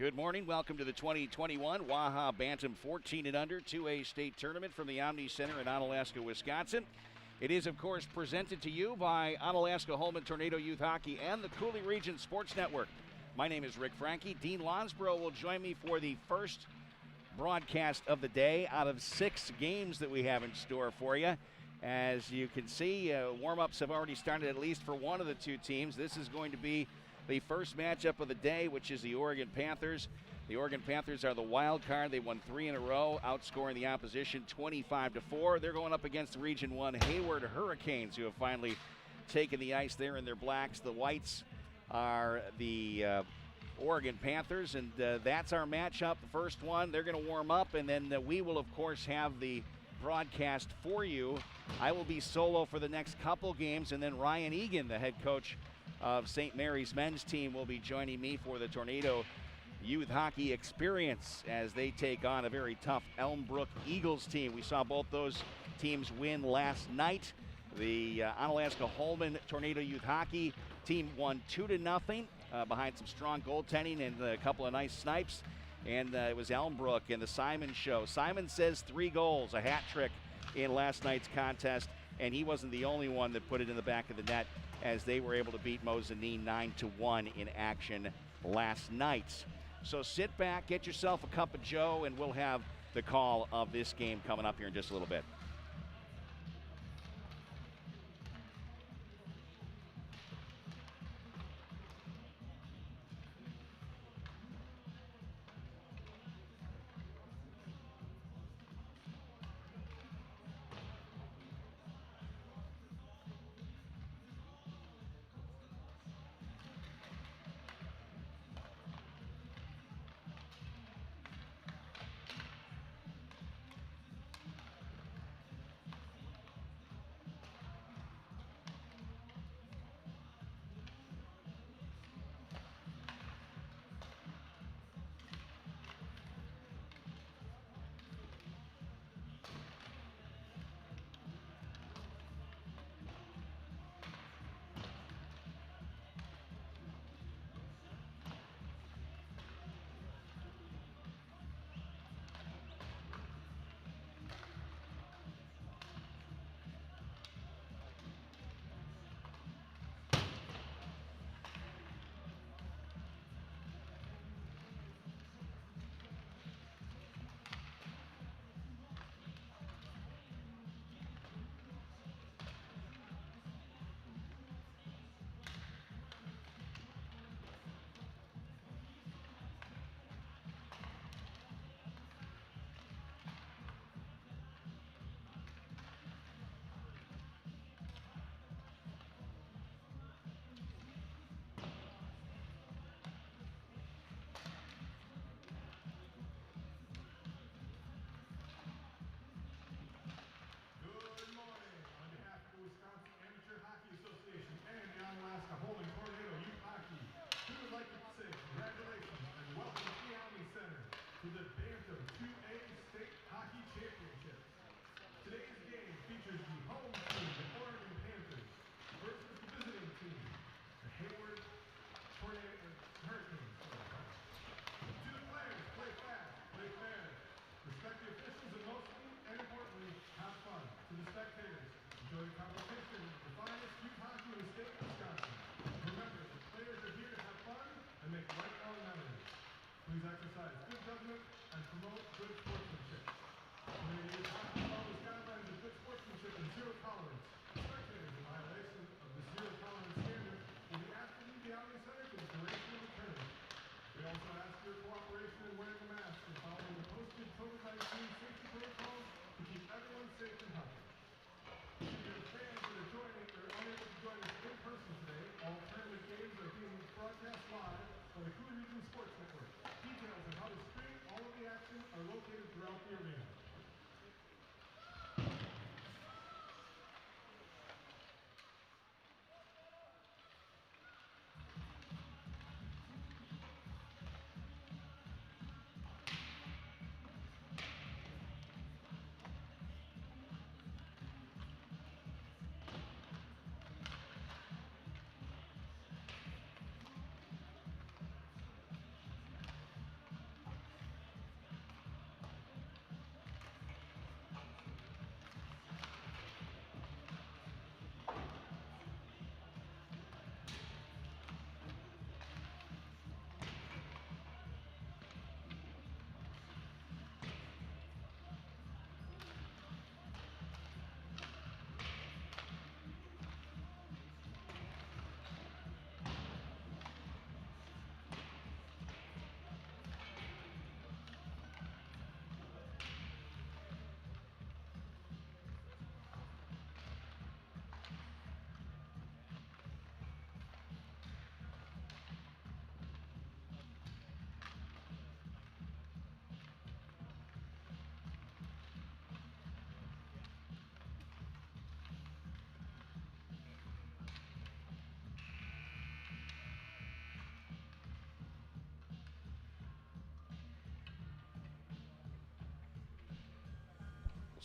Good morning. Welcome to the 2021 WAHA Bantam 14 and under 2A state tournament from the Omni Center in Onalaska, Wisconsin. It is, of course, presented to you by Onalaska Holmen Tornado Youth Hockey and the Coulee Region Sports Network. My name is Rik Franke. Dean Lonsborough will join me for the first broadcast of the day out of 6 games that we have in store for you. As you can see, warm-ups have already started at least for one of the two teams. This is going to be the first matchup of the day, which is the Oregon Panthers. The Oregon Panthers are the wild card. They won 3 in a row, outscoring the opposition 25-4. They're going up against the Region 1 Hayward Hurricanes, who have finally taken the ice there in their blacks. The whites are the Oregon Panthers, and that's our matchup, the first one. They're going to warm up, and then we will, of course, have the broadcast for you. I will be solo for the next couple games, and then Ryan Egan, the head coach of St. Mary's men's team, will be joining me for the Tornado Youth Hockey Experience as they take on a very tough Elmbrook Eagles team. We saw both those teams win last night. The Onalaska Holmen Tornado Youth Hockey team won 2-0 behind some strong goaltending and a couple of nice snipes. And it was Elmbrook and the Simon show. Simon says 3 goals, a hat trick in last night's contest, and he wasn't the only one that put it in the back of the net as they were able to beat Mosinee 9-1 in action last night. So sit back, get yourself a cup of joe, and we'll have the call of this game coming up here in just a little bit.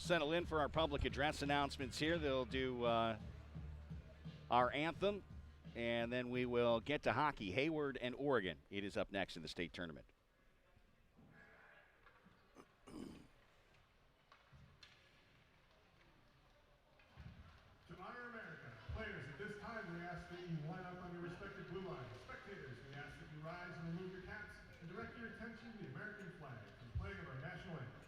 settle in for our public address announcements here. They'll do our anthem, and then we will get to hockey. Hayward and Oregon. It is up next in the state tournament. To honor America, players, at this time we ask that you line up on your respective blue lines. Spectators, we ask that you rise and remove your caps and direct your attention to the American flag and playing of our national anthem.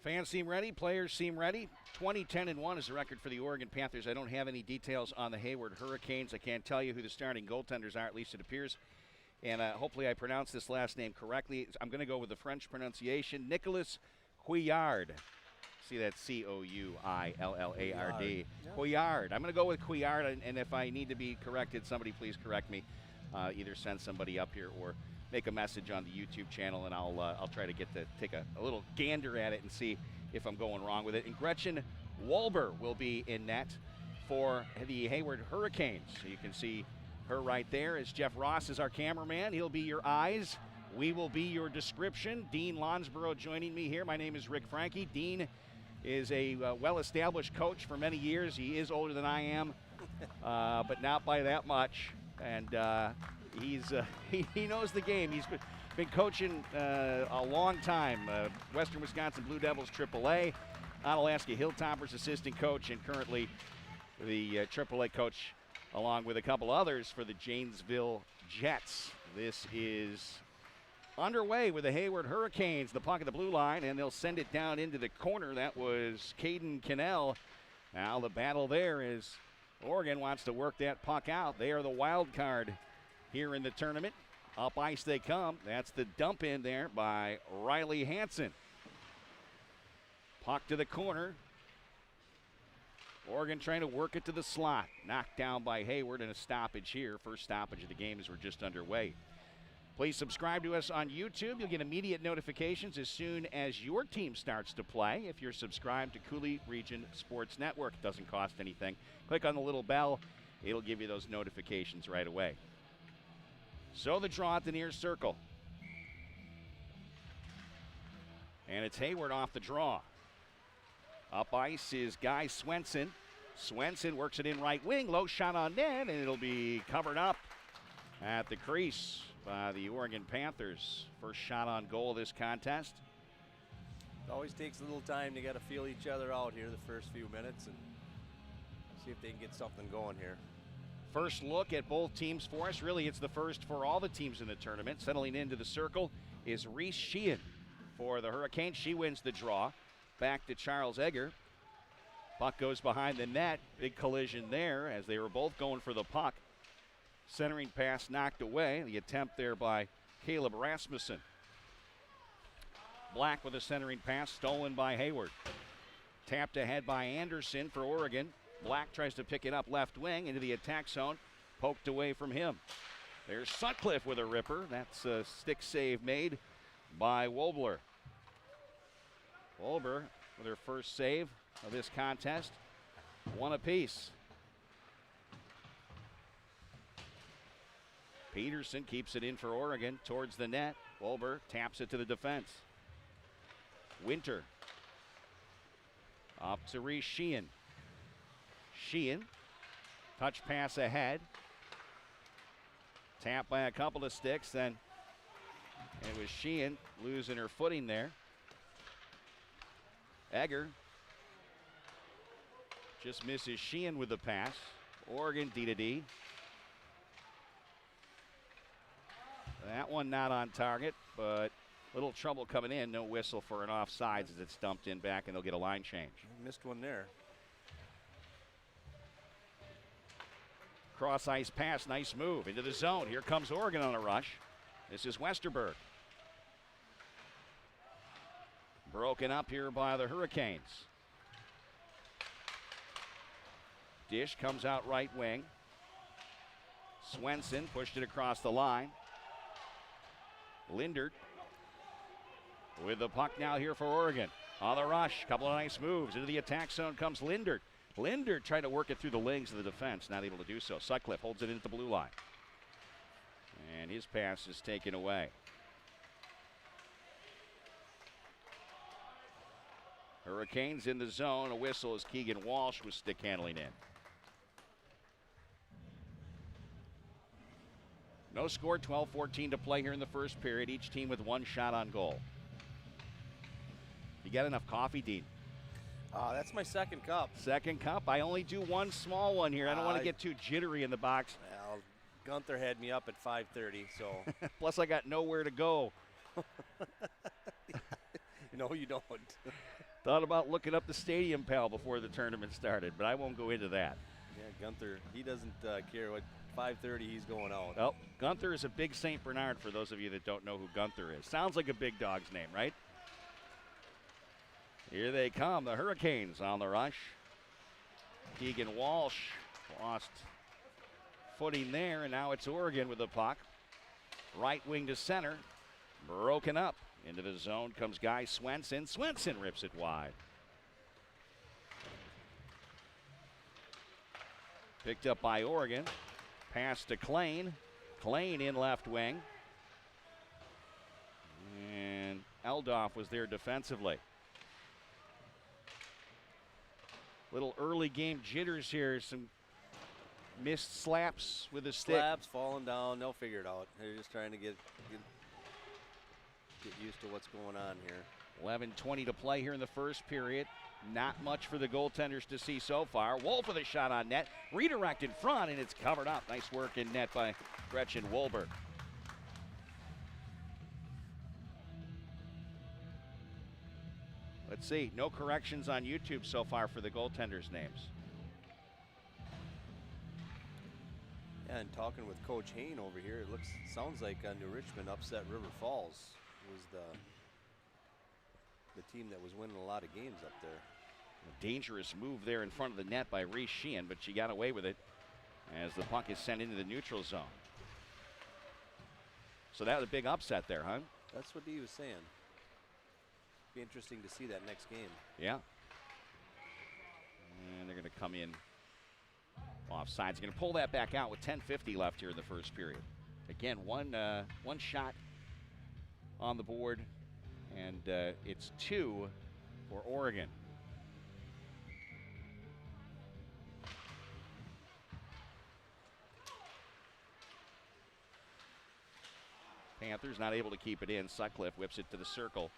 Fans seem ready. Players seem ready. 20-10-1 is the record for the Oregon Panthers. I don't have any details on the Hayward Hurricanes. I can't tell you who the starting goaltenders are, at least it appears. And hopefully I pronounce this last name correctly. I'm going to go with the French pronunciation. Nicolas Couillard. See, that's Couilllard. Yeah. Couillard. I'm going to go with Couillard, and if I need to be corrected, somebody please correct me. Either send somebody up here or make a message on the YouTube channel, and I'll try to take a little gander at it and see if I'm going wrong with it. And Gretchen Walber will be in net for the Hayward Hurricanes. So you can see her right there. As Jeff Ross is our cameraman, he'll be your eyes. We will be your description. Dean Lonsborough joining me here. My name is Rik Franke. Dean is a well-established coach for many years. He is older than I am, but not by that much. And he knows the game. He's been coaching a long time. Western Wisconsin Blue Devils AAA, Onalaska Hilltoppers assistant coach, and currently the AAA coach along with a couple others for the Janesville Jets. This is underway with the Hayward Hurricanes. The puck at the blue line, and they'll send it down into the corner. That was Caden Cannell. Now the battle there is Oregon wants to work that puck out. They are the wild card here in the tournament. Up ice they come. That's the dump in there by Riley Hansen. Puck to the corner. Oregon trying to work it to the slot. Knocked down by Hayward, and a stoppage here. First stoppage of the game as we're just underway. Please subscribe to us on YouTube. You'll get immediate notifications as soon as your team starts to play. If you're subscribed to Cooley Region Sports Network, it doesn't cost anything. Click on the little bell. It'll give you those notifications right away. So the draw at the near circle. And it's Hayward off the draw. Up ice is Guy Swenson. Swenson works it in right wing. Low shot on net, and it'll be covered up at the crease by the Oregon Panthers. First shot on goal this contest. It always takes a little time to get to feel each other out here the first few minutes and see if they can get something going here. First look at both teams for us. Really, it's the first for all the teams in the tournament. Settling into the circle is Reese Sheehan for the Hurricanes. She wins the draw. Back to Charles Egger. Puck goes behind the net. Big collision there as they were both going for the puck. Centering pass knocked away. The attempt there by Caleb Rasmussen. Black with a centering pass stolen by Hayward. Tapped ahead by Anderson for Oregon. Black tries to pick it up left wing into the attack zone. Poked away from him. There's Sutcliffe with a ripper. That's a stick save made by Wobler. Wolber with her first save of this contest. One apiece. Peterson keeps it in for Oregon towards the net. Wolber taps it to the defense. Winter. Up to Reese Sheehan. Sheehan. Touch pass ahead. Tap by a couple of sticks. Then it was Sheehan losing her footing there. Egger just misses Sheehan with the pass. Oregon D-to-D. That one not on target, but little trouble coming in. No whistle for an offsides as it's dumped in back, and they'll get a line change. Missed one there. Cross ice pass, nice move into the zone. Here comes Oregon on a rush. This is Westerberg. Broken up here by the Hurricanes. Dish comes out right wing. Swenson pushed it across the line. Lindert with the puck now here for Oregon. On the rush, couple of nice moves. Into the attack zone comes Lindert. Lindert trying to work it through the legs of the defense, not able to do so. Sutcliffe holds it in at the blue line. And his pass is taken away. Hurricanes in the zone. A whistle as Keegan Walsh was stick handling in. No score, 12-14 to play here in the first period. Each team with one shot on goal. You got enough coffee, Dean? That's my second cup. Second cup? I only do one small one here. I don't want to get too jittery in the box. Well, Gunther had me up at 5:30, so. Plus, I got nowhere to go. No, you don't. Thought about looking up the stadium, pal, before the tournament started, but I won't go into that. Yeah, Gunther, he doesn't care what 5:30 he's going out. Oh, Gunther is a big St. Bernard for those of you that don't know who Gunther is. Sounds like a big dog's name, right? Here they come, the Hurricanes on the rush. Keegan Walsh lost footing there, and now it's Oregon with the puck. Right wing to center, broken up. Into the zone comes Guy Swenson. Swenson rips it wide. Picked up by Oregon. Pass to Klain. Klain in left wing. And Eldoff was there defensively. Little early game jitters here. Some missed slaps with a stick. Slaps falling down. They'll figure it out. They're just trying to get used to what's going on here. 11:20 to play here in the first period. Not much for the goaltenders to see so far. Wolf with a shot on net. Redirect in front, and it's covered up. Nice work in net by Gretchen Wolberg. Let's see. No corrections on YouTube so far for the goaltenders' names. Yeah, and talking with Coach Hain over here, it sounds like New Richmond upset River Falls. Was the team that was winning a lot of games up there. A dangerous move there in front of the net by Reese Sheehan, but she got away with it as the puck is sent into the neutral zone. So that was a big upset there, huh? That's what he was saying. Be interesting to see that next game. Yeah. And they're going to come in offsides. They're going to pull that back out with 10:50 left here in the first period. Again, one shot on the board, and it's 2 for Oregon. Panthers not able to keep it in. Sutcliffe whips it to the circle.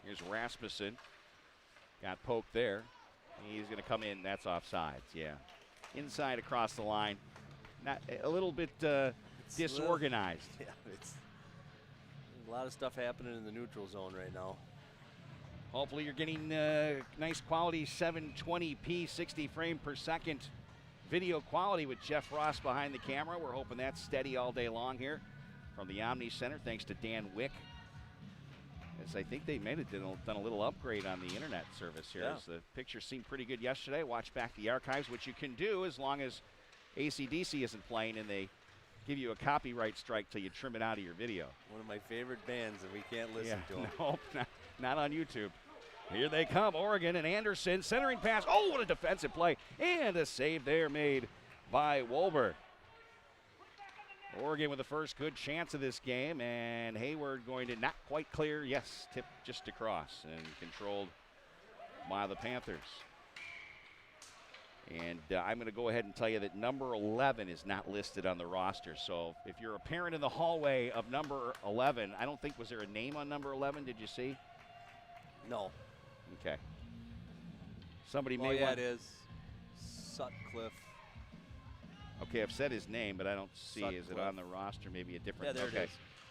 Here's Rasmussen. Got poked there. He's going to come in. That's offsides. Yeah. Inside across the line. Not a little bit disorganized. Yeah, it's a lot of stuff happening in the neutral zone right now. Hopefully you're getting nice quality 720p 60 frame per second video quality with Jeff Ross behind the camera. We're hoping that's steady all day long here from the Omni Center, thanks to Dan Wick. As I think they may have done a little upgrade on the internet service here. Yeah. As the pictures seemed pretty good yesterday. Watch back the archives, which you can do as long as AC/DC isn't playing and they give you a copyright strike till you trim it out of your video. One of my favorite bands, and we can't listen to them. Nope, not on YouTube. Here they come, Oregon and Anderson. Centering pass. Oh, what a defensive play. And a save there made by Wolber. Oregon with the first good chance of this game, and Hayward going to not quite clear. Yes, tipped just across and controlled by the Panthers. And I'm going to go ahead and tell you that number 11 is not listed on the roster. So if you're a parent in the hallway of number 11, I don't think, was there a name on number 11? Did you see? No. Okay. Somebody may want. Yeah, want. it is. Sutcliffe. Okay, I've said his name, but I don't see. Sutcliffe. Is it on the roster? Maybe a different. Yeah, there okay. it is.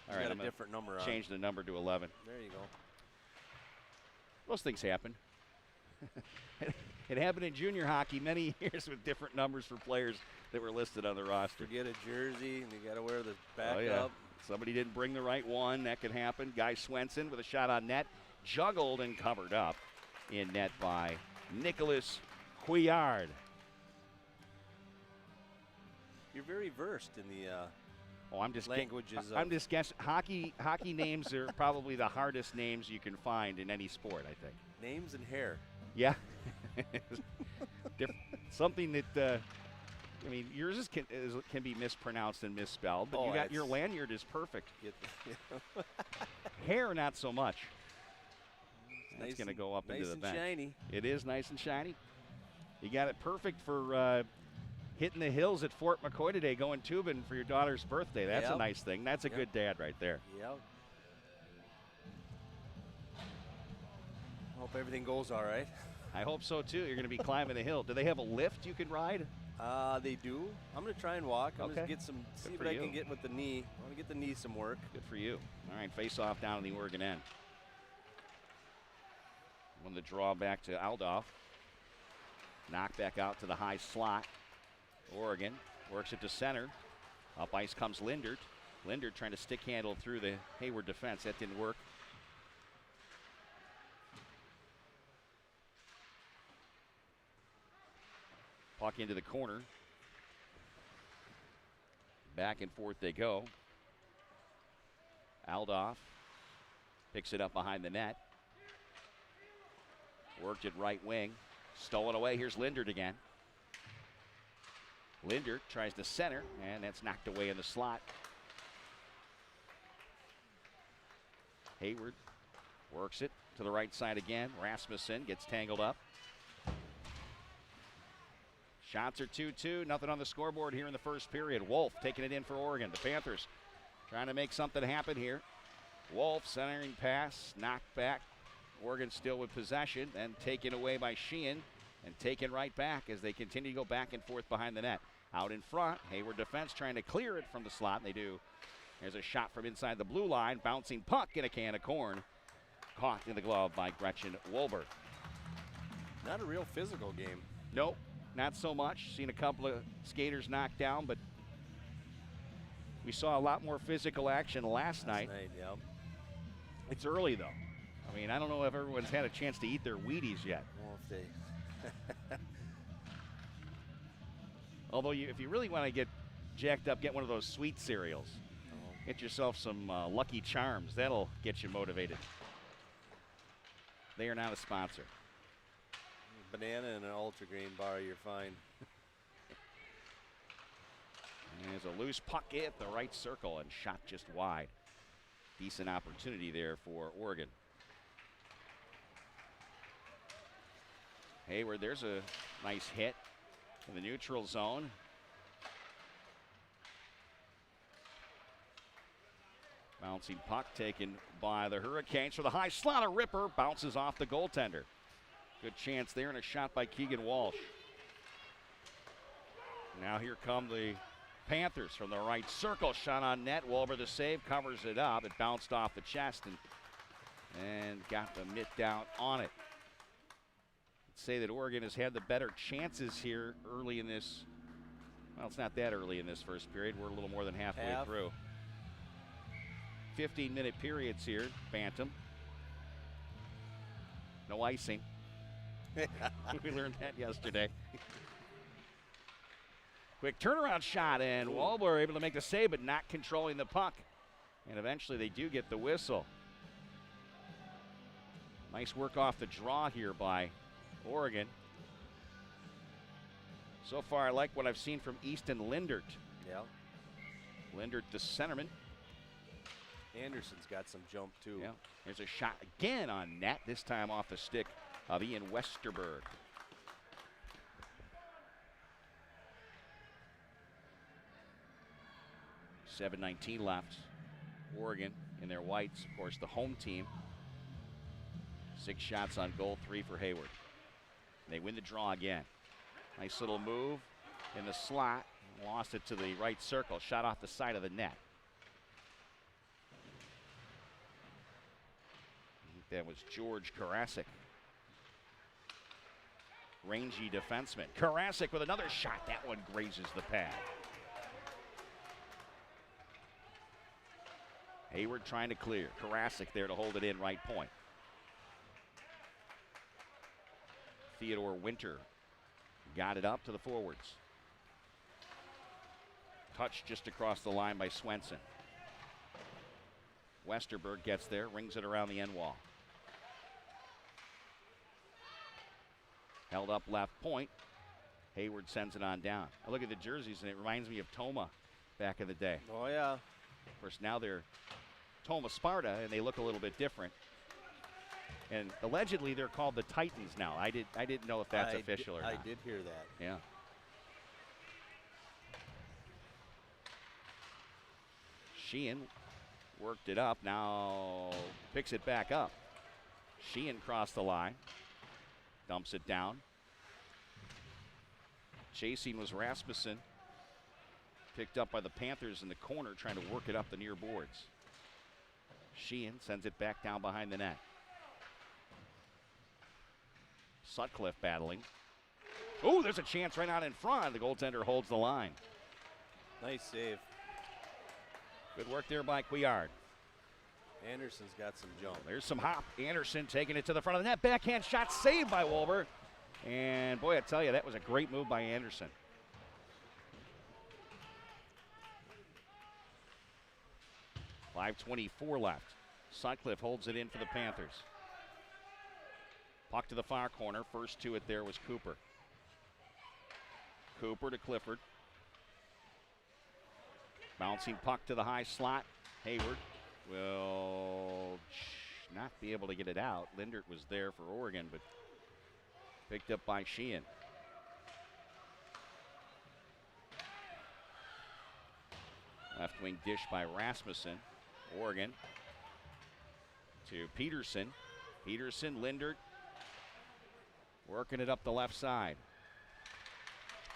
All right, got I'm a different number on. Change the number to 11. There you go. Those things happen. It happened in junior hockey many years with different numbers for players that were listed on the roster. Forget a jersey, and you got to wear the backup. Oh, yeah. Somebody didn't bring the right one. That could happen. Guy Swenson with a shot on net. Juggled and covered up in net by Nicholas Couillard. You're very versed in the languages. I'm just guessing. Hockey names are probably the hardest names you can find in any sport, I think. Names and hair. Yeah. Something that, I mean, yours can be mispronounced and misspelled, but your lanyard is perfect. Hair, not so much. It's going to go up into the bench. Nice and shiny. It is nice and shiny. You got it perfect for hitting the hills at Fort McCoy today, going tubing for your daughter's birthday. That's a nice thing. That's a good dad right there. Yep. Hope everything goes all right. I hope so, too. You're going to be climbing the hill. Do they have a lift you can ride? They do. I'm going to try and walk. I'm going to see what I can get with the knee. I want to get the knee some work. Good for you. All right, face off down in the Oregon end. When the draw back to Aldoff. Knock back out to the high slot. Oregon works it to center. Up ice comes Lindert. Lindert trying to stick handle through the Hayward defense. That didn't work. Puck into the corner. Back and forth they go. Aldoff picks it up behind the net. Worked it right wing. Stolen away. Here's Lindert again. Lindert tries to center, and that's knocked away in the slot. Hayward works it to the right side again. Rasmussen gets tangled up. Shots are 2-2. Nothing on the scoreboard here in the first period. Wolf taking it in for Oregon. The Panthers trying to make something happen here. Wolf centering pass, knocked back. Oregon still with possession, and taken away by Sheehan, and taken right back as they continue to go back and forth behind the net. Out in front, Hayward defense trying to clear it from the slot, and they do. There's a shot from inside the blue line, bouncing puck in a can of corn. Caught in the glove by Gretchen Wolber. Not a real physical game. Nope, not so much. Seen a couple of skaters knocked down, but we saw a lot more physical action last night. Yep. It's early, though. I mean, I don't know if everyone's had a chance to eat their Wheaties yet. Well, if they Although, if you really want to get jacked up, get one of those sweet cereals. Get yourself some Lucky Charms. That'll get you motivated. They are not a sponsor. Banana and an ultra green bar, you're fine. And there's a loose puck at the right circle and shot just wide. Decent opportunity there for Oregon. Hayward, there's a nice hit in the neutral zone. Bouncing puck taken by the Hurricanes for the high slot. A ripper bounces off the goaltender. Good chance there and a shot by Keegan Walsh. Now here come the Panthers from the right circle. Shot on net. Wolber the save, covers it up. It bounced off the chest and got the mitt down on it. Say that Oregon has had the better chances here early in this. Well, it's not that early in this first period. We're a little more than halfway through. 15-minute periods here, Bantam. No icing. We learned that yesterday. Quick turnaround shot, and Wolber able to make the save, but not controlling the puck. And eventually they do get the whistle. Nice work off the draw here by Oregon. So far, I like what I've seen from Easton Lindert. Yeah. Lindert, the centerman. Anderson's got some jump, too. Yeah. There's a shot again on net, this time off the stick of Ian Westerberg. 7:19 left. Oregon in their whites, of course, the home team. 6 shots on goal, 3 for Hayward. They win the draw again. Nice little move in the slot. Lost it to the right circle. Shot off the side of the net. I think that was George Karasik. Rangy defenseman. Karasik with another shot. That one grazes the pad. Hayward trying to clear. Karasik there to hold it in, right point. Theodore Winter got it up to the forwards. Touched just across the line by Swenson. Westerberg gets there, rings it around the end wall. Held up left point. Hayward sends it on down. I look at the jerseys and it reminds me of Toma back in the day. Oh, yeah. Of course, now they're Toma Sparta and they look a little bit different. And allegedly they're called the Titans now. I didn't know if that's official or not. I did hear that. Yeah. Sheehan worked it up, now picks it back up. Sheehan crossed the line, dumps it down. Chasing was Rasmussen, picked up by the Panthers in the corner, trying to work it up the near boards. Sheehan sends it back down behind the net. Sutcliffe battling. Oh, there's a chance right out in front. The goaltender holds the line. Nice save. Good work there by Couillard. Anderson's got some jump. There's some hop. Anderson taking it to the front of the net. Backhand shot saved by Wolver. And boy, I tell you, that was a great move by Anderson. .5:24 left. Sutcliffe holds it in for the Panthers. Puck to the far corner. First to it there was Cooper. Cooper to Clifford. Bouncing puck to the high slot. Hayward will not be able to get it out. Lindert was there for Oregon, but picked up by Sheehan. Left wing dish by Rasmussen. Oregon to Peterson. Peterson, Lindert working it up the left side.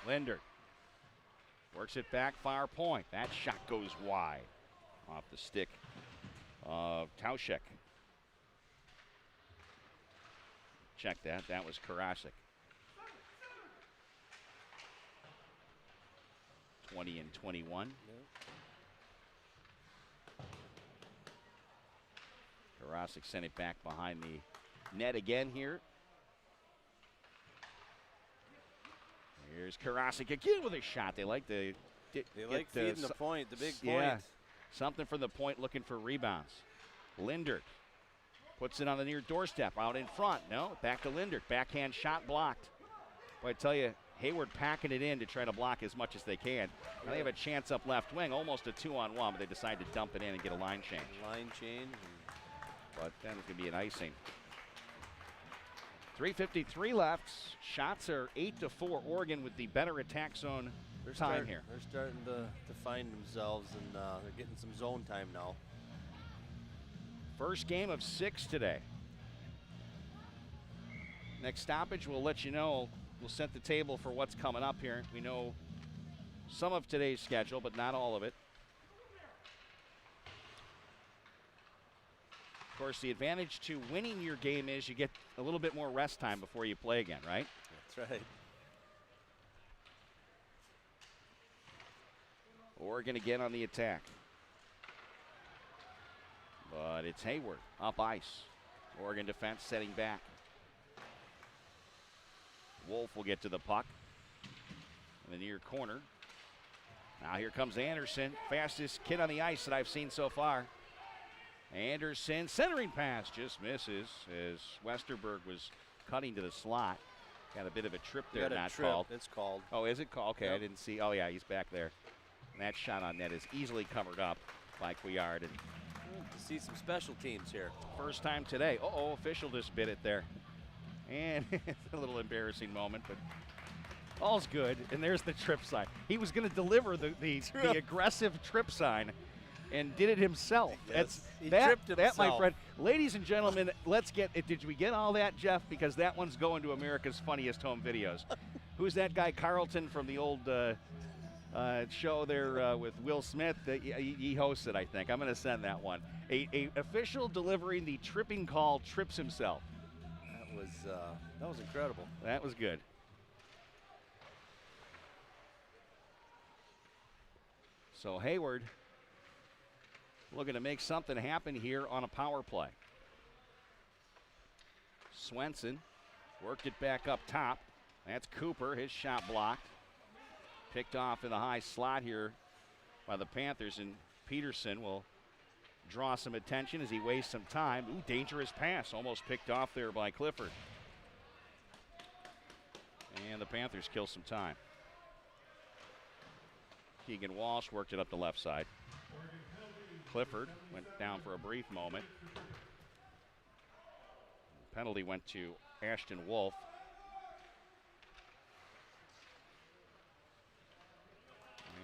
Lindert works it back, far point. That shot goes wide off the stick of Tauschek. Check that. That was Karasik. 20 and 21. Karasik sent it back behind the net again here. Here's Karasik again with a shot. They like to feeding the point, the big point. Yeah, something from the point, looking for rebounds. Lindert puts it on the near doorstep, out in front. No, back to Lindert. Backhand shot blocked. Boy, I tell you, Hayward packing it in to try to block as much as they can. Now they have a chance up left wing, almost a 2-on-1, but they decide to dump it in and get a line change. Line change. But then it's going to be an icing. 3:53 left. Shots are 8-4. Oregon with the better attack zone time here. They're starting to find themselves, and they're getting some zone time now. First game of 6 today. Next stoppage, we'll let you know. We'll set the table for what's coming up here. We know some of today's schedule, but not all of it. Of course, the advantage to winning your game is you get a little bit more rest time before you play again, right? That's right. Oregon again on the attack. But it's Hayward up ice. Oregon defense setting back. Wolf will get to the puck in the near corner. Now here comes Anderson, fastest kid on the ice that I've seen so far. Anderson, centering pass, just misses as Westerberg was cutting to the slot. Got a bit of a trip there, not called. It's called. Oh, is it called? Okay, yep. I didn't see. Oh, yeah, he's back there. And that shot on net is easily covered up by Couillard. And to see some special teams here. first time today. Uh-oh, official just bit it there. And it's a little embarrassing moment, but all's good. And there's the trip sign. He was going to deliver the aggressive trip sign and did it himself. Yes, he tripped himself. That, my friend. Ladies and gentlemen, let's get it. Did we get all that, Jeff? Because that one's going to America's Funniest Home Videos. Who's that guy, Carlton, from the old show there with Will Smith? He hosts it, I think. I'm going to send that one. A official delivering the tripping call trips himself. That was incredible. That was good. So Hayward looking to make something happen here on a power play. Swenson worked it back up top. That's Cooper, his shot blocked. Picked off in the high slot here by the Panthers, and Peterson will draw some attention as he wastes some time. Ooh, dangerous pass, almost picked off there by Clifford. And the Panthers kill some time. Keegan Walsh worked it up the left side. Clifford went down for a brief moment. Penalty went to Ashton Wolf.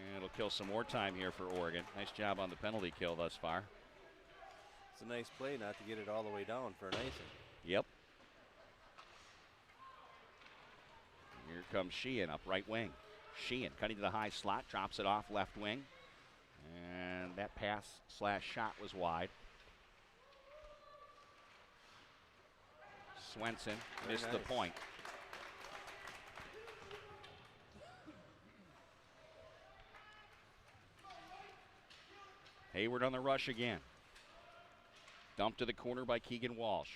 And it'll kill some more time here for Oregon. Nice job on the penalty kill thus far. It's a nice play not to get it all the way down for an icing. Yep. Here comes Sheehan up right wing. Sheehan cutting to the high slot, drops it off left wing. And that pass slash shot was wide. Swenson missed the point. Hayward on the rush again. Dumped to the corner by Keegan Walsh.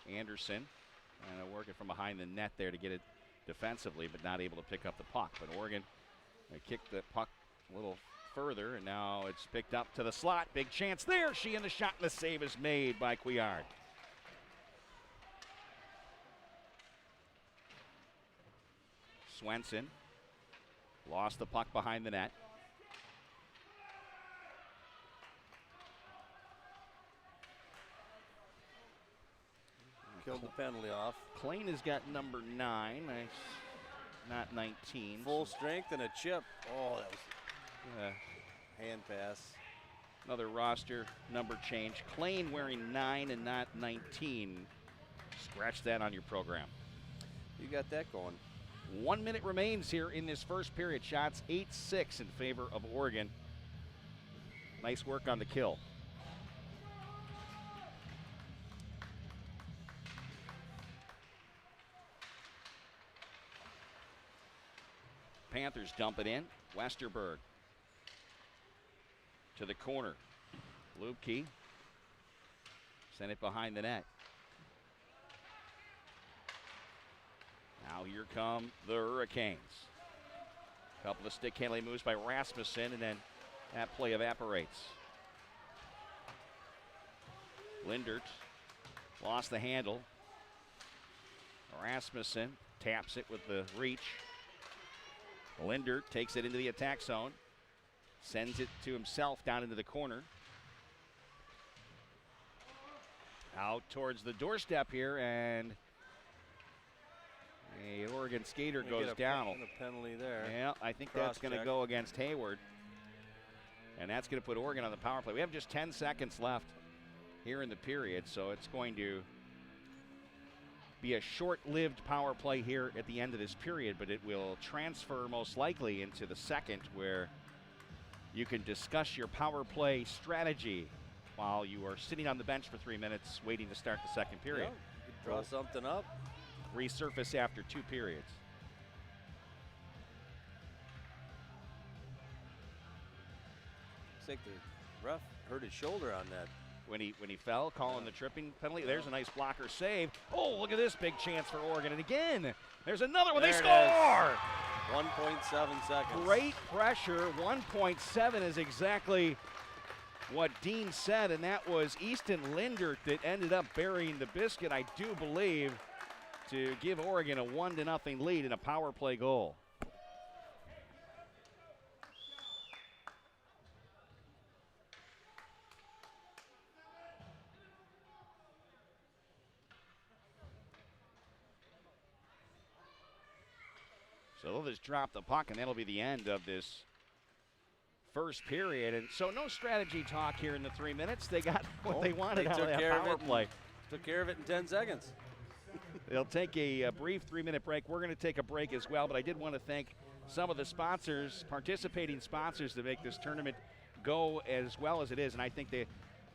Anderson, and working from behind the net there to get it defensively, but not able to pick up the puck. But Oregon kicked the puck a little further, and now it's picked up to the slot. Big chance there. Sheehan, the shot, and the save is made by Couillard. Swenson lost the puck behind the net. Killed the penalty off. Klein has got number 9, not 19. Full strength and a chip. Oh, that was a hand pass. Another roster number change. Klein wearing 9 and not 19. Scratch that on your program. You got that going. 1 minute remains here in this first period. Shots 8-6 in favor of Oregon. Nice work on the kill. Panthers dump it in. Westerberg to the corner. Lubke sent it behind the net. Now here come the Hurricanes. A couple of stick handling moves by Rasmussen, and then that play evaporates. Lindert lost the handle. Rasmussen taps it with the reach. Lindert takes it into the attack zone. Sends it to himself down into the corner. Out towards the doorstep here, and a Oregon skater goes down. A penalty there. Yeah, I think that's going to go against Hayward. And that's going to put Oregon on the power play. We have just 10 seconds left here in the period, so it's going to be a short-lived power play here at the end of this period, but it will transfer most likely into the second, where you can discuss your power play strategy while you are sitting on the bench for 3 minutes waiting to start the second period. Yeah, draw something up. Resurface after 2 periods. Looks like the ref hurt his shoulder on that. When he fell, calling the tripping penalty. There's a nice blocker save. Oh, look at this big chance for Oregon. And again, there's another one. They score! 1.7 seconds. Great pressure. 1.7 is exactly what Dean said, and that was Easton Lindert that ended up burying the biscuit, I do believe, to give Oregon a 1-0 lead in a power play goal. So they'll just drop the puck, and that'll be the end of this first period. And so no strategy talk here in the 3 minutes. They got what they wanted out of that power play. Took care of it in 10 seconds. They'll take a brief 3-minute break. We're going to take a break as well, but I did want to thank some of the sponsors, participating sponsors, to make this tournament go as well as it is. And I think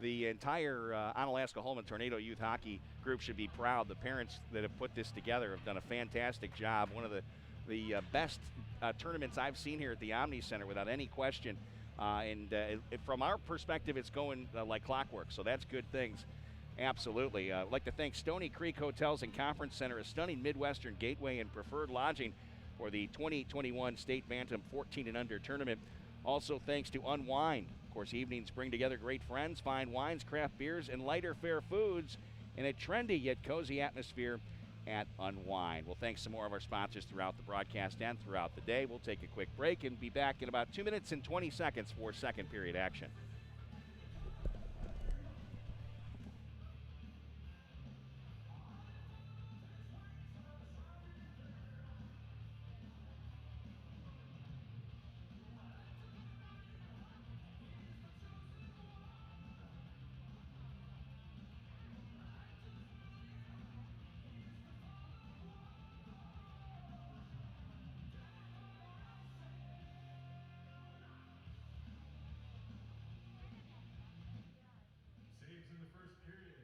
the entire Onalaska Holmen Tornado Youth Hockey group should be proud. The parents that have put this together have done a fantastic job. One of the best tournaments I've seen here at the Omni Center, without any question. From our perspective, it's going like clockwork, so that's good things. Absolutely. I'd like to thank Stony Creek Hotels and Conference Center, a stunning Midwestern gateway and preferred lodging for the 2021 State Bantam 14 and under tournament. Also thanks to Unwind. Of course, evenings bring together great friends, fine wines, craft beers, and lighter fare foods in a trendy yet cozy atmosphere at Unwind. We'll thank some more of our sponsors throughout the broadcast and throughout the day. We'll take a quick break and be back in about 2 minutes and 20 seconds for second period action. Saves in the first period.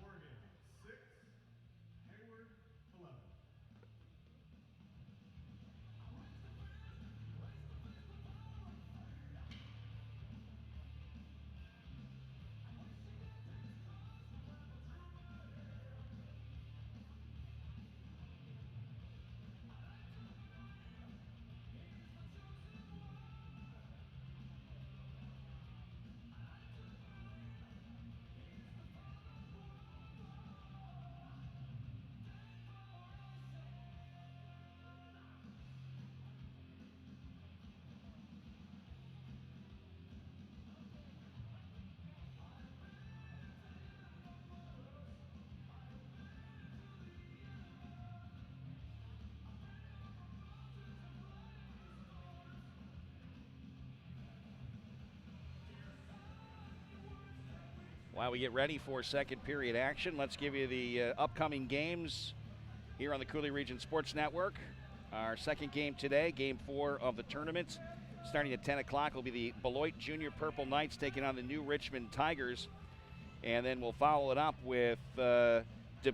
Oregon 6, Hayward 11. While we get ready for second period action, let's give you the upcoming games here on the Coulee Region Sports Network. Our second game today, game 4 of the tournament, starting at 10 o'clock, will be the Beloit Junior Purple Knights taking on the New Richmond Tigers. And then we'll follow it up with De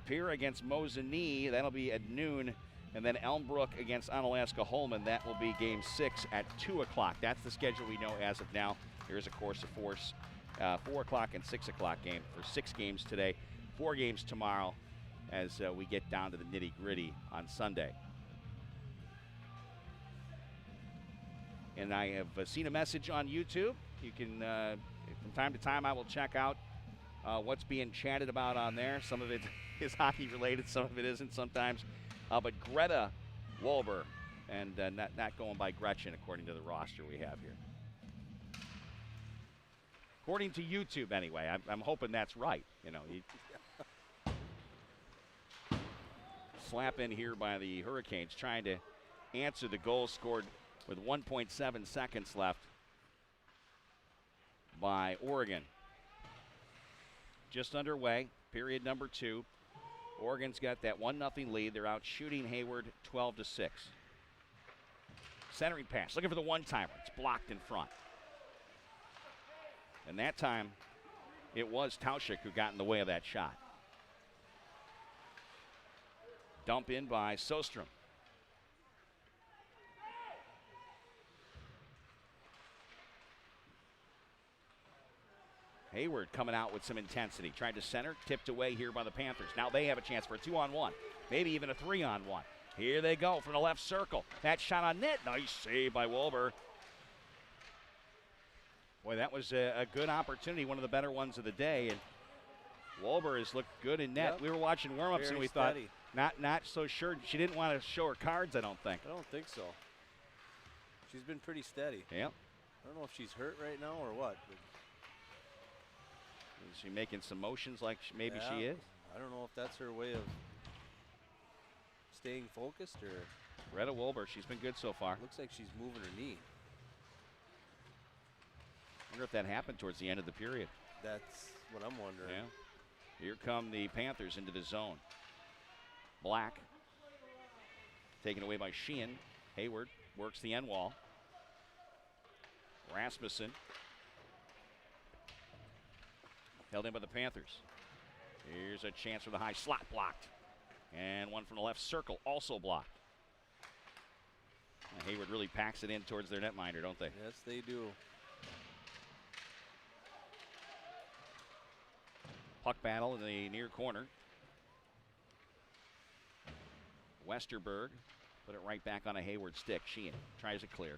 Pere against Mosinee. That'll be at noon. And then Elmbrook against Onalaska Holmen. That will be game 6 at 2 o'clock. That's the schedule we know as of now. There is, of course, a 4 o'clock and 6 o'clock game for 6 games today, 4 games tomorrow as we get down to the nitty-gritty on Sunday. And I have seen a message on YouTube. You can, from time to time, I will check out what's being chatted about on there. Some of it is hockey-related, some of it isn't sometimes. But Greta Wolber, and not going by Gretchen according to the roster we have here. According to YouTube, anyway. I'm hoping that's right. You know, slap in here by the Hurricanes, trying to answer the goal scored with 1.7 seconds left by Oregon. Just underway, period number 2. Oregon's got that 1-0 lead. They're out shooting Hayward 12-6. Centering pass, looking for the one-timer. It's blocked in front. And that time, it was Tauschik who got in the way of that shot. Dump in by Sostrom. Hayward coming out with some intensity. Tried to center, tipped away here by the Panthers. Now they have a chance for a 2-on-1, maybe even a 3-on-1. Here they go from the left circle. That shot on net. Nice save by Wolber. Boy, that was a good opportunity, one of the better ones of the day. And Wolber has looked good in net. Yep. We were watching warm-ups and we steady. thought not so sure. She didn't want to show her cards, I don't think. I don't think so. She's been pretty steady. Yep. I don't know if she's hurt right now or what. Is she making some motions like maybe she is? I don't know if that's her way of staying focused or. Greta Wolber, she's been good so far. Looks like she's moving her knee. I wonder if that happened towards the end of the period. That's what I'm wondering. Yeah. Here come the Panthers into the zone. Black, taken away by Sheehan. Hayward works the end wall. Rasmussen held in by the Panthers. Here's a chance for the high slot, blocked. And one from the left circle, also blocked. Hayward really packs it in towards their netminder, don't they? Yes, they do. Puck battle in the near corner. Westerberg put it right back on a Hayward stick. Sheehan tries to clear.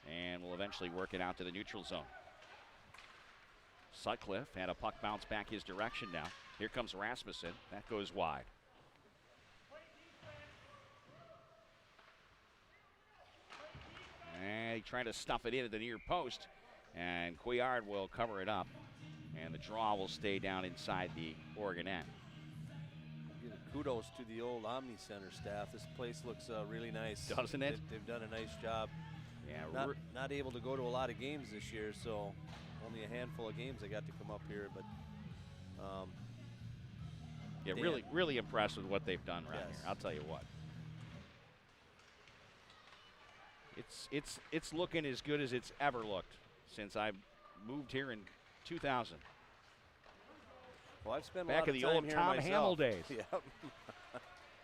And will eventually work it out to the neutral zone. Sutcliffe had a puck bounce back his direction now. Here comes Rasmussen. That goes wide. And he tried to stuff it in at the near post. And Couillard will cover it up. And the draw will stay down inside the Oregon end. Kudos to the old Omni Center staff. This place looks really nice. Doesn't it? They've done a nice job. Yeah, not able to go to a lot of games this year, so only a handful of games I got to come up here. But yeah, really impressed with what they've done around here. I'll tell you what. It's looking as good as it's ever looked since I moved here in 2000. Well, I've spent back a lot in of the time old here Tom myself. Hamill days. Yep.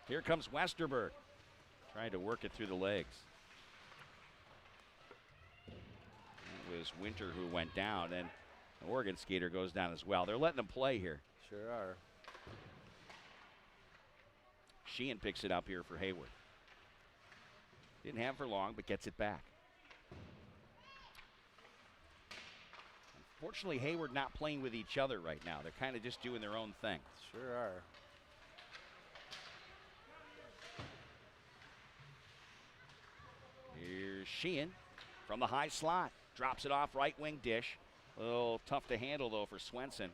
Here comes Westerberg, trying to work it through the legs. It was Winter who went down, and the Oregon skater goes down as well. They're letting them play here. Sure are. Sheehan picks it up here for Hayward. Didn't have for long, but gets it back. Unfortunately, Hayward not playing with each other right now. They're kind of just doing their own thing. Sure are. Here's Sheehan from the high slot. Drops it off right wing dish. A little tough to handle, though, for Swenson.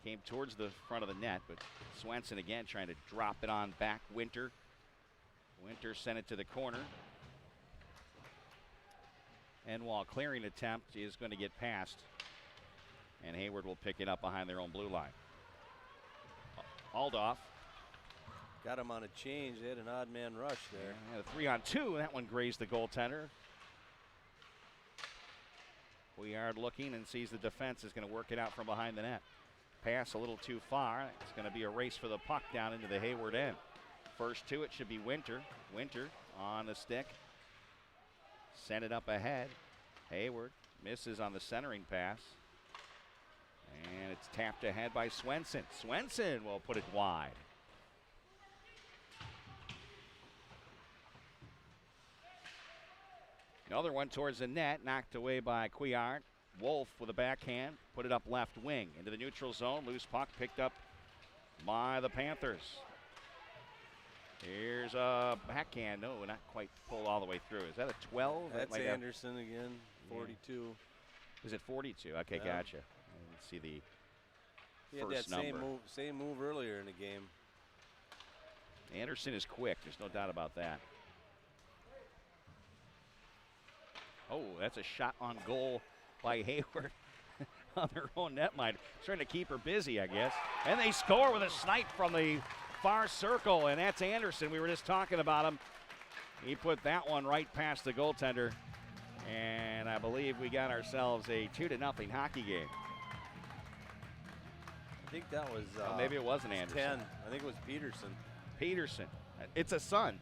Came towards the front of the net, but Swenson again trying to drop it on back. Winter sent it to the corner. And while clearing attempt is going to get past. And Hayward will pick it up behind their own blue line. Aldoff. Got him on a change. They had an odd man rush there. Yeah, a 3-on-2. That one grazed the goaltender. Couillard looking and sees the defense is going to work it out from behind the net. Pass a little too far. It's going to be a race for the puck down into the Hayward end. First to it should be Winter. Winter on the stick. Send it up ahead. Hayward misses on the centering pass. And it's tapped ahead by Swenson. Swenson will put it wide. Another one towards the net, knocked away by Couillard. Wolf with a backhand, put it up left wing into the neutral zone. Loose puck picked up by the Panthers. Here's a backhand. No, not quite pulled all the way through. Is that a 12? That's Anderson again, 42. Yeah. Is it 42? Okay, yeah. Gotcha. Let's see the first that number. Same move earlier in the game. Anderson is quick. There's no doubt about that. Oh, that's a shot on goal by Hayward on their own netminder. Trying to keep her busy, I guess. And they score with a snipe from the far circle, and that's Anderson. We were just talking about him. He put that one right past the goaltender, and I believe we got ourselves a 2-0 hockey game. I think that was maybe it wasn't Anderson. 10. I think it was Peterson. Peterson. It's a son.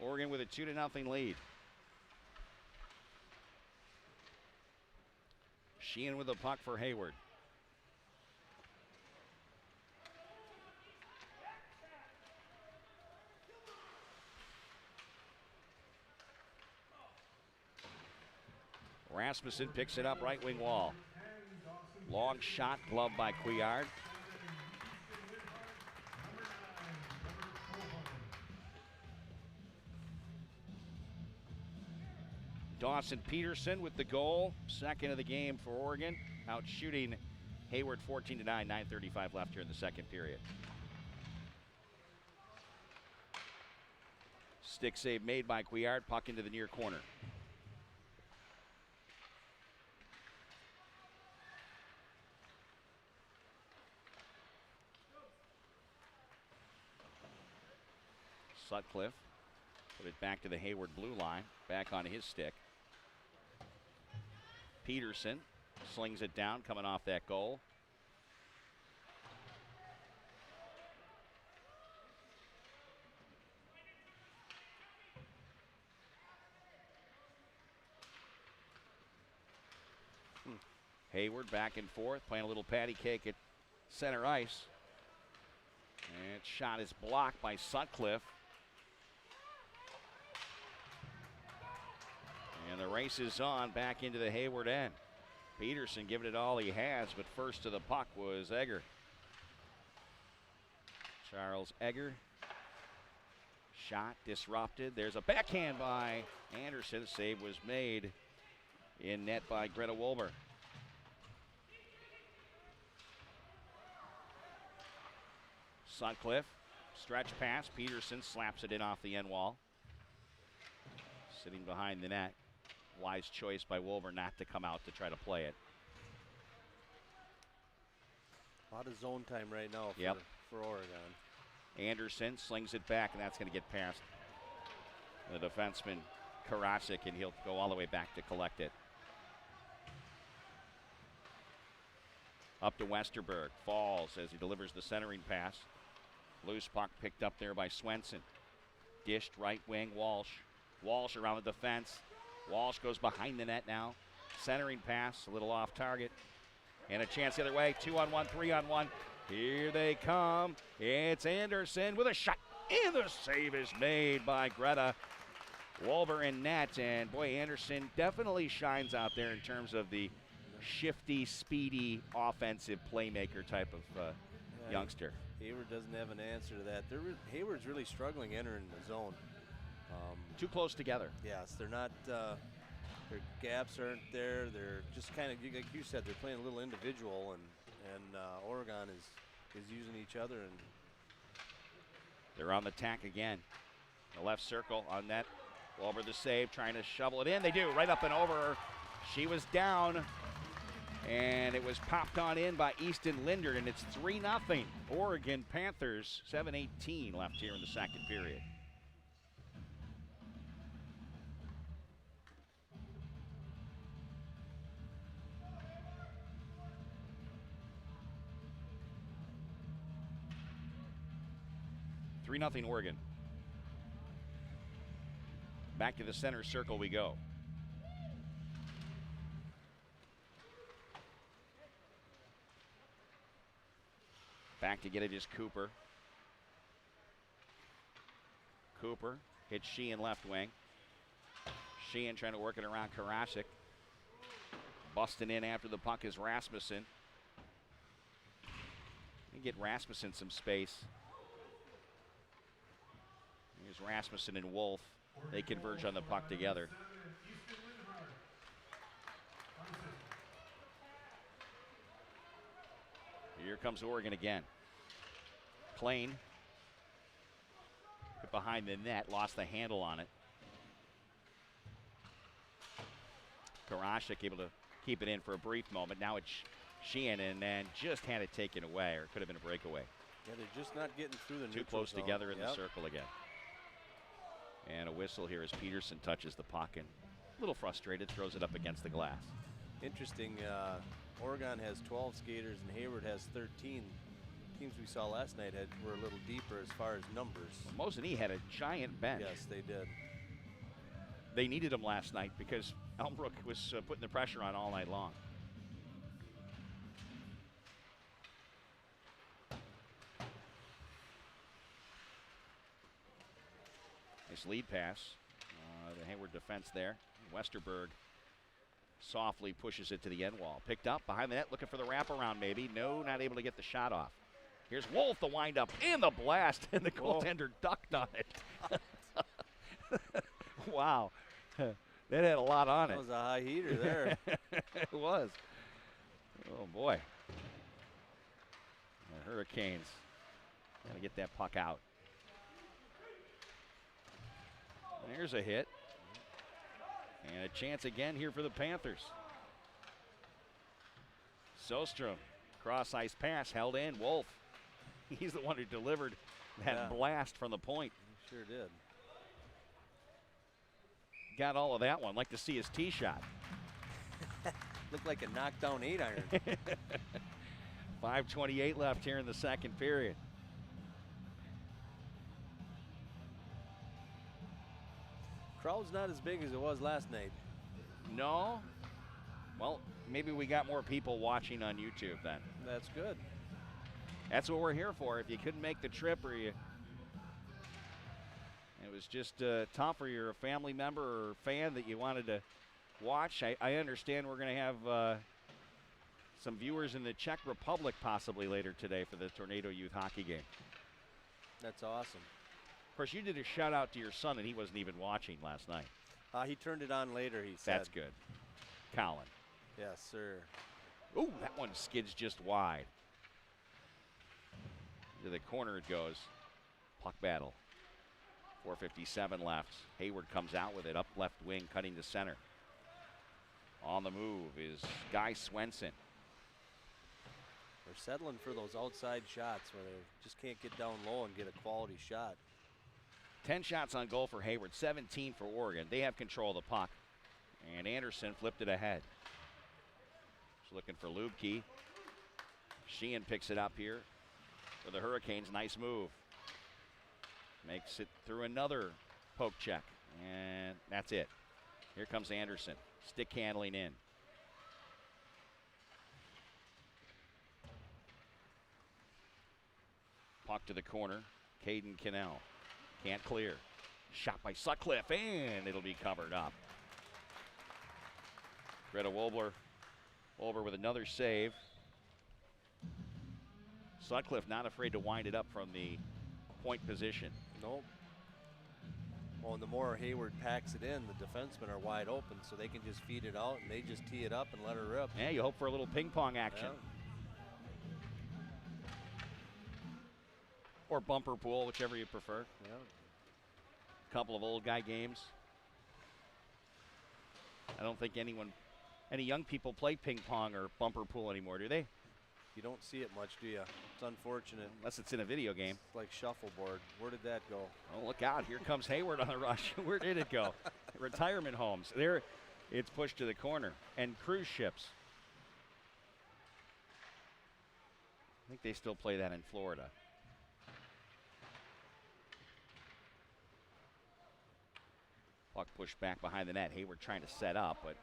Oregon with a 2-0 lead. Sheehan with the puck for Hayward. Rasmussen picks it up right wing wall. Long shot, gloved by Couillard. Dawson Peterson with the goal. Second of the game for Oregon. Out shooting Hayward 14-9, 9:35 left here in the second period. Stick save made by Couillard. Puck into the near corner. Sutcliffe put it back to the Hayward blue line. Back on his stick. Peterson slings it down, coming off that goal. Hayward back and forth, playing a little patty cake at center ice. And shot is blocked by Sutcliffe. And the race is on back into the Hayward end. Peterson giving it all he has, but first to the puck was Egger. Charles Egger. Shot disrupted. There's a backhand by Anderson. The save was made in net by Greta Wolber. Sutcliffe, stretch pass. Peterson slaps it in off the end wall. Sitting behind the net. Wise choice by Wolver not to come out to try to play it. A lot of zone time right now for Oregon. Anderson slings it back, and that's going to get past the defenseman Karasik, and he'll go all the way back to collect it. Up to Westerberg. Falls as he delivers the centering pass. Loose puck picked up there by Swenson. Dished right wing, Walsh. Walsh around the defense. Walsh goes behind the net now. Centering pass, a little off target. And a chance the other way. 2-on-1, 3-on-1. Here they come. It's Anderson with a shot. And the save is made by Greta. Wolver in net. And boy, Anderson definitely shines out there in terms of the shifty, speedy, offensive playmaker type of youngster. Hayward doesn't have an answer to that. Hayward's really struggling entering the zone. Too close together. Yes, they're not, their gaps aren't there. They're just kind of, like you said, they're playing a little individual, and Oregon is using each other. And they're on the tack again. The left circle on net. Over the save, trying to shovel it in. They do, right up and over her. She was down, and it was popped on in by Easton Linder, and it's 3-0. Oregon Panthers, 7:18 left here in the second period. Nothing Oregon. Back to the center circle we go. Back to get it is Cooper. Cooper hits Sheehan left wing. Sheehan trying to work it around Karasik. Busting in after the puck is Rasmussen. Get Rasmussen some space. Here's Rasmussen and Wolf. They converge on the puck together. Here comes Oregon again. Plain. Put behind the net, lost the handle on it. Karasik able to keep it in for a brief moment. Now it's Sheehan, and then just had it taken away, or it could have been a breakaway. Yeah, they're just not getting through the Too close zone. Together in the circle again. And a whistle here as Peterson touches the puck and a little frustrated, throws it up against the glass. Interesting, Oregon has 12 skaters and Hayward has 13. Teams we saw last night were a little deeper as far as numbers. Well, Mosinee had a giant bench. Yes, they did. They needed him last night because Elmbrook was putting the pressure on all night long. Wolves lead pass. The Hayward defense there. Westerberg softly pushes it to the end wall. Picked up behind the net, looking for the wraparound maybe. No, not able to get the shot off. Here's Wolf, the windup, and the blast, and the goaltender ducked on it. Wow. That had a lot on it. That was a high heater there. It was. Oh, boy. The Hurricanes got to get that puck out. There's a hit. And a chance again here for the Panthers. Sostrom, cross ice pass, held in. Wolf, he's the one who delivered that blast from the point. He sure did. Got all of that one. Like to see his tee shot. Looked like a knockdown 8-iron. 5:28 left here in the second period. Crowd's not as big as it was last night. No? Well, maybe we got more people watching on YouTube then. That's good. That's what we're here for. If you couldn't make the trip or it was just tough or you're a family member or fan that you wanted to watch, I understand we're going to have some viewers in the Czech Republic possibly later today for the Tornado Youth Hockey game. That's awesome. Of course, you did a shout out to your son, and he wasn't even watching last night. He turned it on later, he said. That's good. Colin. Yes, sir. Ooh, that one skids just wide. To the corner it goes. Puck battle. 4:57 left. Hayward comes out with it up left wing, cutting to center. On the move is Guy Swenson. They're settling for those outside shots where they just can't get down low and get a quality shot. 10 shots on goal for Hayward, 17 for Oregon. They have control of the puck. And Anderson flipped it ahead. Just looking for Lubke. Sheehan picks it up here for the Hurricanes. Nice move. Makes it through another poke check. And that's it. Here comes Anderson. Stick handling in. Puck to the corner. Caden Cannell. Can't clear. Shot by Sutcliffe, and it'll be covered up. Greta Wolber with another save. Sutcliffe not afraid to wind it up from the point position. Nope. Well, and the more Hayward packs it in, the defensemen are wide open, so they can just feed it out, and they just tee it up and let her rip. Yeah, you hope for a little ping pong action. Yeah. Or bumper pool, whichever you prefer. Yeah. Couple of old guy games. I don't think any young people play ping pong or bumper pool anymore, do they? You don't see it much, do you? It's unfortunate. Unless it's in a video game. It's like shuffleboard. Where did that go? Oh, look out. Here comes Hayward on the rush. Where did it go? Retirement homes. There, it's pushed to the corner. And cruise ships. I think they still play that in Florida. Puck pushed back behind the net. Hayward trying to set up, but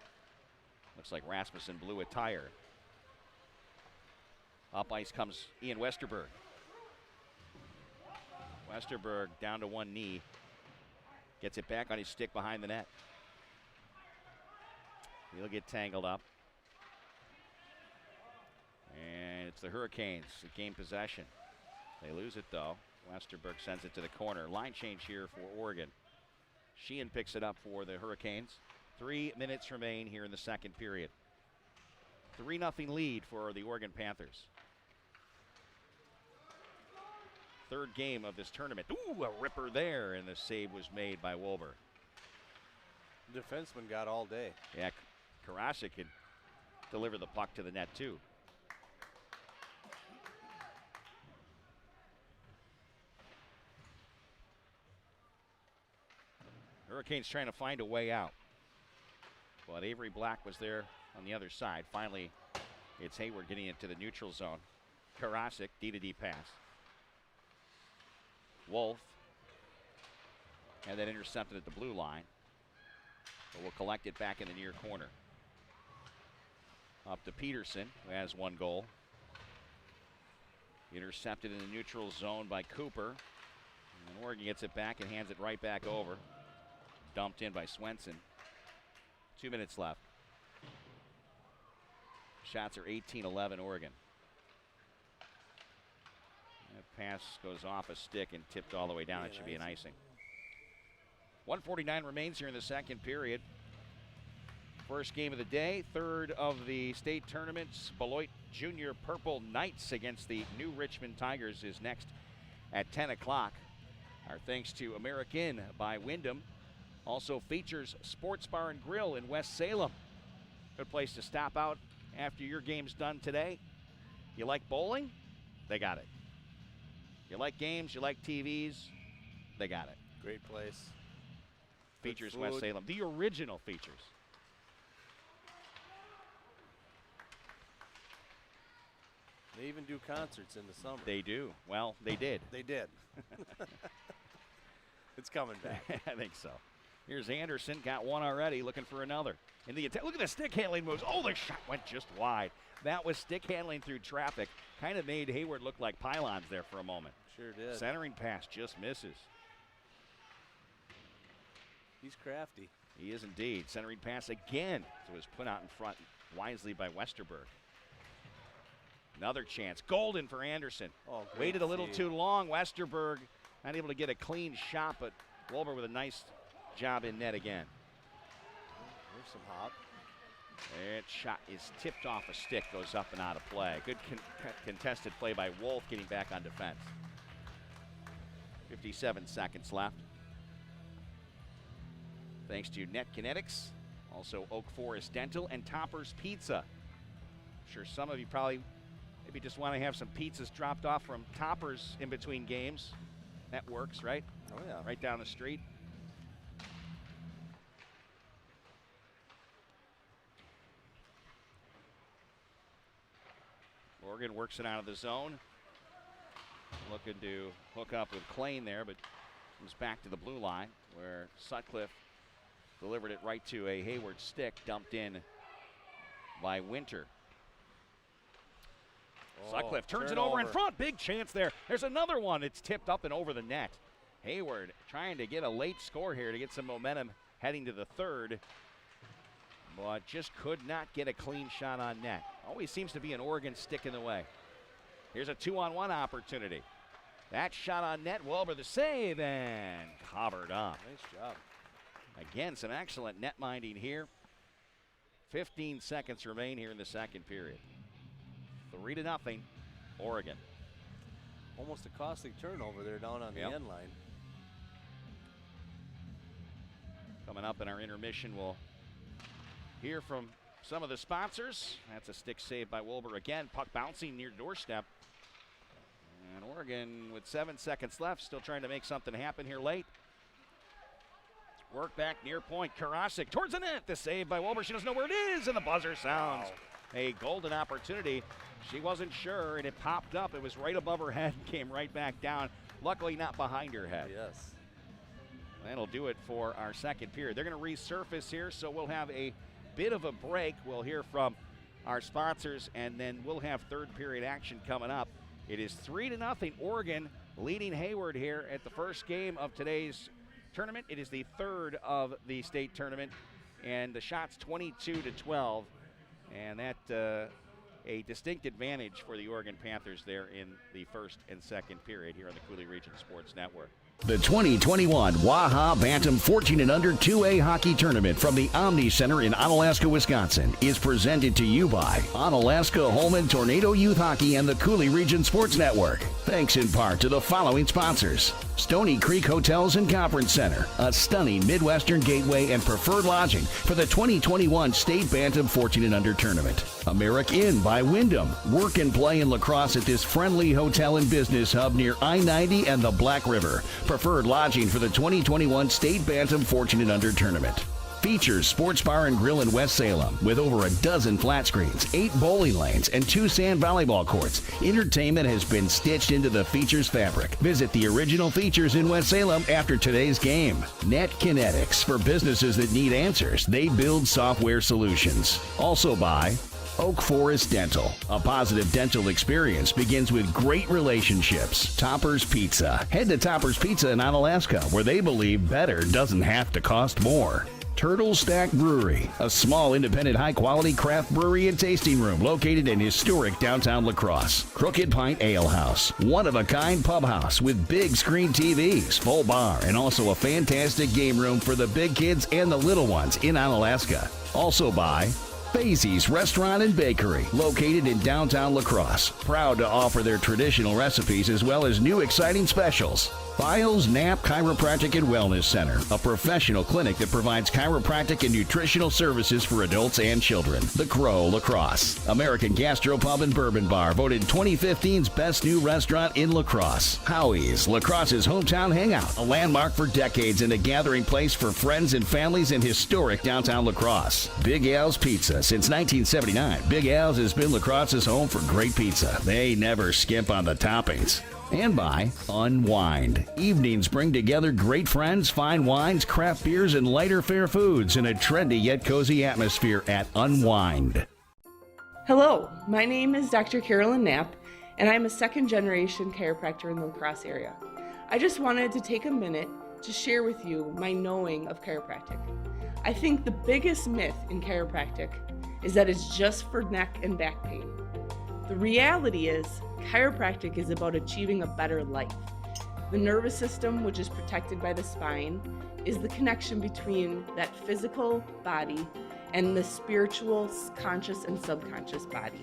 looks like Rasmussen blew a tire. Up ice comes Ian Westerberg. Westerberg down to one knee. Gets it back on his stick behind the net. He'll get tangled up. And it's the Hurricanes that gain possession. They lose it though. Westerberg sends it to the corner. Line change here for Oregon. Sheehan picks it up for the Hurricanes. 3 minutes remain here in the second period. 3-0 lead for the Oregon Panthers. Third game of this tournament. Ooh, a ripper there, and the save was made by Wolber. The defenseman got all day. Yeah, Karasik could deliver the puck to the net too. Hurricanes trying to find a way out. But Avery Black was there on the other side. Finally, it's Hayward getting it to the neutral zone. Karasik, D-to-D pass. Wolf. And then intercepted at the blue line. But we'll collect it back in the near corner. Up to Peterson, who has one goal. Intercepted in the neutral zone by Cooper. And Oregon gets it back and hands it right back over. Dumped in by Swenson. 2 minutes left. Shots are 18-11 Oregon. That pass goes off a stick and tipped all the way down. It should be an icing. 1:49 remains here in the second period. First game of the day, third of the state tournaments. Beloit Junior Purple Knights against the New Richmond Tigers is next at 10 o'clock. Our thanks to American by Wyndham. Also features Sports Bar and Grill in West Salem. Good place to stop out after your game's done today. You like bowling? They got it. You like games, you like TVs? They got it. Great place. Features West Salem. The original Features. They even do concerts in the summer. They do. Well, they did. They did. It's coming back. I think so. Here's Anderson. Got one already. Looking for another. In the attack. Look at the stick handling moves. Oh, the shot went just wide. That was stick handling through traffic. Kind of made Hayward look like pylons there for a moment. Sure did. Centering pass just misses. He's crafty. He is indeed. Centering pass again. So it was put out in front wisely by Westerberg. Another chance. Golden for Anderson. Oh, waited a little too long. Westerberg not able to get a clean shot, but Wolber with a nice job in net again. There's some hop. That shot is tipped off a stick, goes up and out of play. Good contested play by Wolf, getting back on defense. 57 seconds left. Thanks to Net Kinetics, also Oak Forest Dental, and Topper's Pizza. I'm sure some of you probably maybe just want to have some pizzas dropped off from Topper's in between games. That works, right? Oh, yeah. Right down the street. Oregon works it out of the zone. Looking to hook up with Klain there, but comes back to the blue line where Sutcliffe delivered it right to a Hayward stick, dumped in by Winter. Oh, Sutcliffe turns it over in front. Big chance there. There's another one. It's tipped up and over the net. Hayward trying to get a late score here to get some momentum heading to the third, but just could not get a clean shot on net. Always seems to be an Oregon stick in the way. Here's a 2-on-1 opportunity. That shot on net. Wilbur the save and covered up. Nice job. Again, some excellent net minding here. 15 seconds remain here in the second period. 3-0, Oregon. Almost a costly turnover there down on the end line. Coming up in our intermission, we'll hear from some of the sponsors. That's a stick save by Wilbur again. Puck bouncing near doorstep. And Oregon with 7 seconds left, still trying to make something happen here late. Work back near point. Karasik towards the net. The save by Wilbur. She doesn't know where it is, and the buzzer sounds. Wow. A golden opportunity. She wasn't sure, and it popped up. It was right above her head, came right back down. Luckily not behind her head. Yes. That'll do it for our second period. They're going to resurface here, so we'll have a bit of a break. We'll hear from our sponsors, and then we'll have third period action coming up. It is 3-0, Oregon leading Hayward here at the first game of today's tournament. It is the third of the state tournament, and the shot's 22-12, and that a distinct advantage for the Oregon Panthers there in the first and second period here on the Cooley Region Sports Network. The 2021 WAHA Bantam 14 and Under 2A Hockey Tournament from the Omni Center in Onalaska, Wisconsin is presented to you by Onalaska Holmen Tornado Youth Hockey and the Cooley Region Sports Network. Thanks in part to the following sponsors: Stony Creek Hotels and Conference Center, a stunning Midwestern gateway and preferred lodging for the 2021 State Bantam 14 and Under Tournament. Americ Inn by Wyndham. Work and play in lacrosse at this friendly hotel and business hub near I-90 and the Black River. Preferred lodging for the 2021 State Bantam 14 and Under Tournament. Features Sports Bar and Grill in West Salem with over a dozen flat screens, 8 bowling lanes, and 2 sand volleyball courts. Entertainment has been stitched into the Features fabric. Visit the original Features in West Salem after today's game. Net Kinetics, for businesses that need answers. They build software solutions. Also by Oak Forest Dental. A positive dental experience begins with great relationships. Topper's Pizza. Head to Topper's Pizza in Onalaska, where they believe better doesn't have to cost more. Turtle Stack Brewery, a small independent high-quality craft brewery and tasting room located in historic downtown La Crosse. Crooked Pint Ale House, one-of-a-kind pub house with big screen TVs, full bar, and also a fantastic game room for the big kids and the little ones in Onalaska. Also by Fazy's Restaurant and Bakery, located in downtown La Crosse. Proud to offer their traditional recipes as well as new exciting specials. Files Knapp Chiropractic and Wellness Center, a professional clinic that provides chiropractic and nutritional services for adults and children. The Crow, La Crosse. American Gastropub and Bourbon Bar, voted 2015's best new restaurant in La Crosse. Howie's, La Crosse's hometown hangout, a landmark for decades and a gathering place for friends and families in historic downtown La Crosse. Big Al's Pizza. Since 1979, Big Al's has been La Crosse's home for great pizza. They never skimp on the toppings. And by Unwind. Evenings bring together great friends, fine wines, craft beers, and lighter fare foods in a trendy yet cozy atmosphere at Unwind. Hello, my name is Dr. Carolyn Knapp, and I'm a second-generation chiropractor in the La Crosse area. I just wanted to take a minute to share with you my knowing of chiropractic. I think the biggest myth in chiropractic is that it's just for neck and back pain. The reality is, chiropractic is about achieving a better life. The nervous system, which is protected by the spine, is the connection between that physical body and the spiritual, conscious, and subconscious body.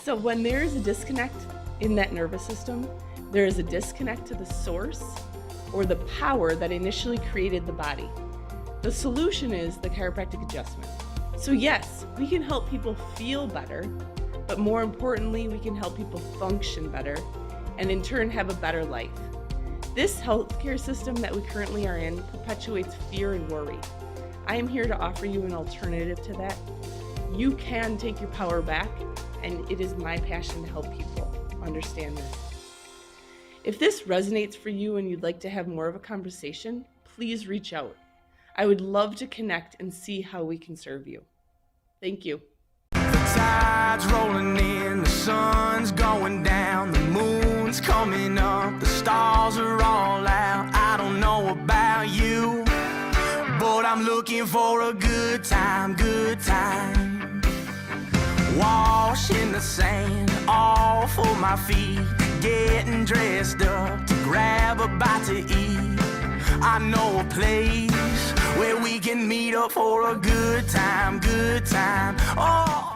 So when there is a disconnect in that nervous system, there is a disconnect to the source or the power that initially created the body. The solution is the chiropractic adjustment. So yes, we can help people feel better, but more importantly, we can help people function better and in turn have a better life. This healthcare system that we currently are in perpetuates fear and worry. I am here to offer you an alternative to that. You can take your power back, and it is my passion to help people understand this. If this resonates for you and you'd like to have more of a conversation, please reach out. I would love to connect and see how we can serve you. Thank you. Tide's rolling in, the sun's going down, the moon's coming up, the stars are all out. I don't know about you, but I'm looking for a good time, good time. Wash in the sand, all for my feet, getting dressed up to grab a bite to eat. I know a place where we can meet up for a good time, good time. Oh.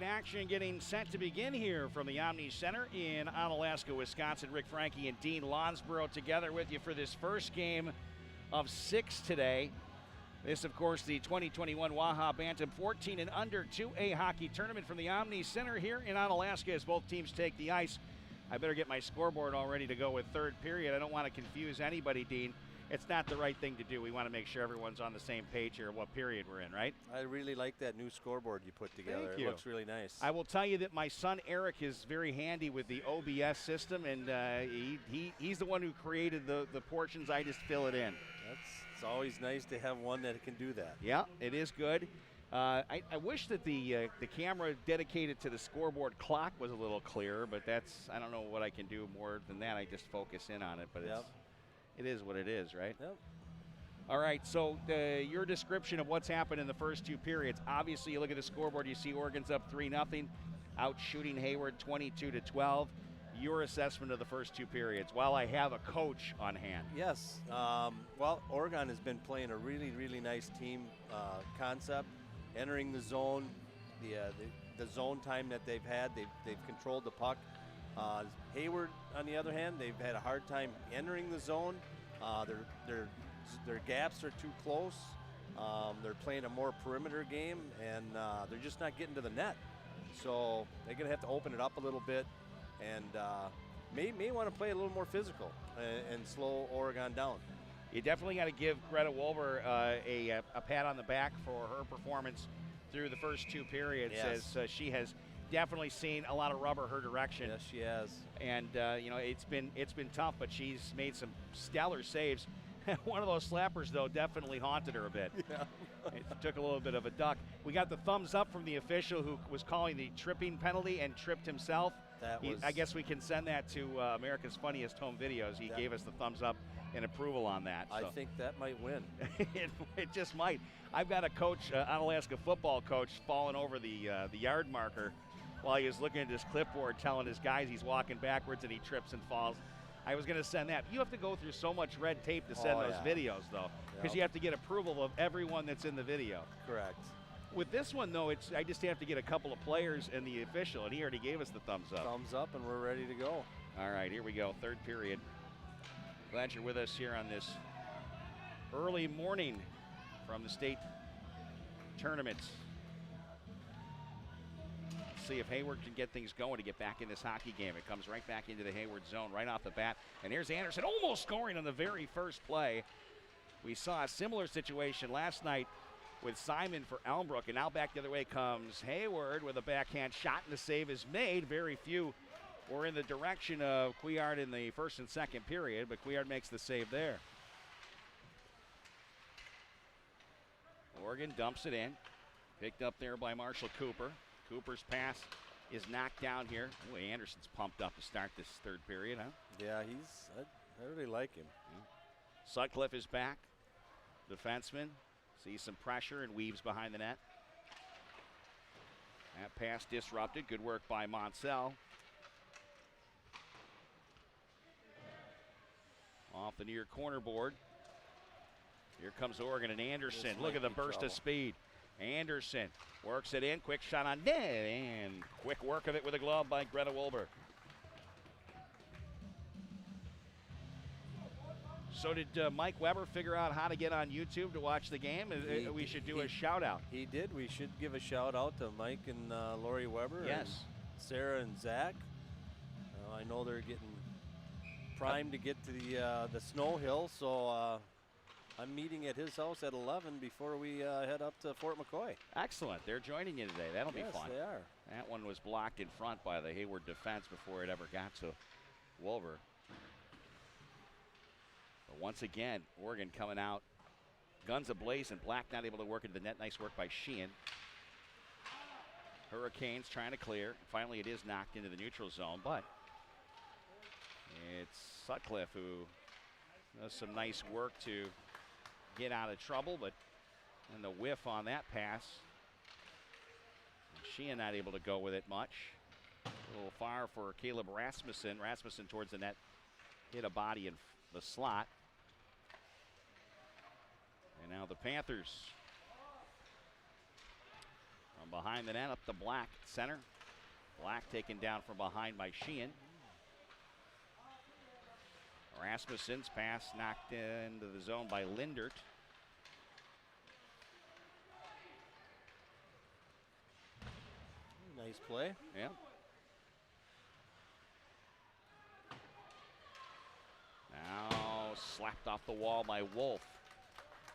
action getting set to begin here from the Omni Center in Onalaska, Wisconsin. Rik Franke and Dean Lonsborough together with you for this first game of 6 today. This, of course, the 2021 WAHA Bantam 14 and under 2A hockey tournament from the Omni Center here in Onalaska as both teams take the ice. I better get my scoreboard all ready to go with third period. I don't want to confuse anybody, Dean. It's not the right thing to do. We want to make sure everyone's on the same page here, what period we're in, right? I really like that new scoreboard you put together. Thank It you. looks really nice. I will tell you that my son Eric is very handy with the OBS system, and he's the one who created the portions. I just fill it in. It's always nice to have one that can do that. Yeah, it is good. I wish that the camera dedicated to the scoreboard clock was a little clearer, but I don't know what I can do more than that. I just focus in on it, but it is what it is, right? Yep. All right, so your description of what's happened in the first two periods. Obviously, you look at the scoreboard, you see Oregon's up 3-0, out shooting Hayward 22-12. Your assessment of the first two periods, while I have a coach on hand. Yes. Well, Oregon has been playing a really, really nice team concept, entering the zone, the zone time that they've had. They've controlled the puck. Hayward, on the other hand, they've had a hard time entering the zone. Their gaps are too close. They're playing a more perimeter game, and they're just not getting to the net. So they're going to have to open it up a little bit, and may want to play a little more physical and slow Oregon down. You definitely got to give Greta Wolber a pat on the back for her performance through the first two periods, Yes. as she has definitely seen a lot of rubber her direction. Yes, she has. And it's been tough, but she's made some stellar saves. One of those slappers, though, definitely haunted her a bit. Yeah. It took a little bit of a duck. We got the thumbs up from the official who was calling the tripping penalty and tripped himself. I guess we can send that to America's Funniest Home Videos. He gave us the thumbs up and approval on that. I So. think that might win. it just might. I've got a coach, Onalaska football coach, falling over the yard marker while he was looking at his clipboard, telling his guys he's walking backwards and he trips and falls. I was going to send that. You have to go through so much red tape to send those videos, though, because you have to get approval of everyone that's in the video. Correct. With this one, though, I just have to get a couple of players and the official, and he already gave us the thumbs up. Thumbs up, and we're ready to go. All right, here we go, third period. Glad you're with us here on this early morning from the state tournaments. See if Hayward can get things going to get back in this hockey game. It comes right back into the Hayward zone right off the bat. And here's Anderson almost scoring on the very first play. We saw a similar situation last night with Simon for Elmbrook, and now back the other way comes Hayward with a backhand shot, and the save is made. Very few were in the direction of Couillard in the first and second period, but Couillard makes the save there. Oregon dumps it in. Picked up there by Marshall Cooper. Cooper's pass is knocked down here. Boy, Anderson's pumped up to start this third period, huh? Yeah, I really like him. Sutcliffe is back. Defenseman sees some pressure and weaves behind the net. That pass disrupted. Good work by Monsell. Off the near corner board. Here comes Oregon and Anderson. Look at the burst of speed. Anderson works it in. Quick shot on net. And quick work of it with a glove by Greta Wolber. So did Mike Weber figure out how to get on YouTube to watch the game? We should do a shout out. He did. We should give a shout out to Mike and Lori Weber. Yes. And Sarah and Zach. I know they're getting primed to get to the snow hill, so I'm meeting at his house at 11 before we head up to Fort McCoy. Excellent. They're joining you today. That'll be fun. Yes, they are. That one was blocked in front by the Hayward defense before it ever got to Wolver. But once again, Oregon coming out. Guns a-blazing. Black not able to work into the net. Nice work by Sheehan. Hurricanes trying to clear. Finally, it is knocked into the neutral zone, but it's Sutcliffe who does some nice work to get out of trouble, but and the whiff on that pass. And Sheehan not able to go with it much. A little far for Caleb Rasmussen. Rasmussen towards the net. Hit a body in the slot. And now the Panthers From behind the net, up to Black at center. Black taken down from behind by Sheehan. Rasmussen's pass knocked into the zone by Lindert. Nice play. Yeah. Now slapped off the wall by Wolf.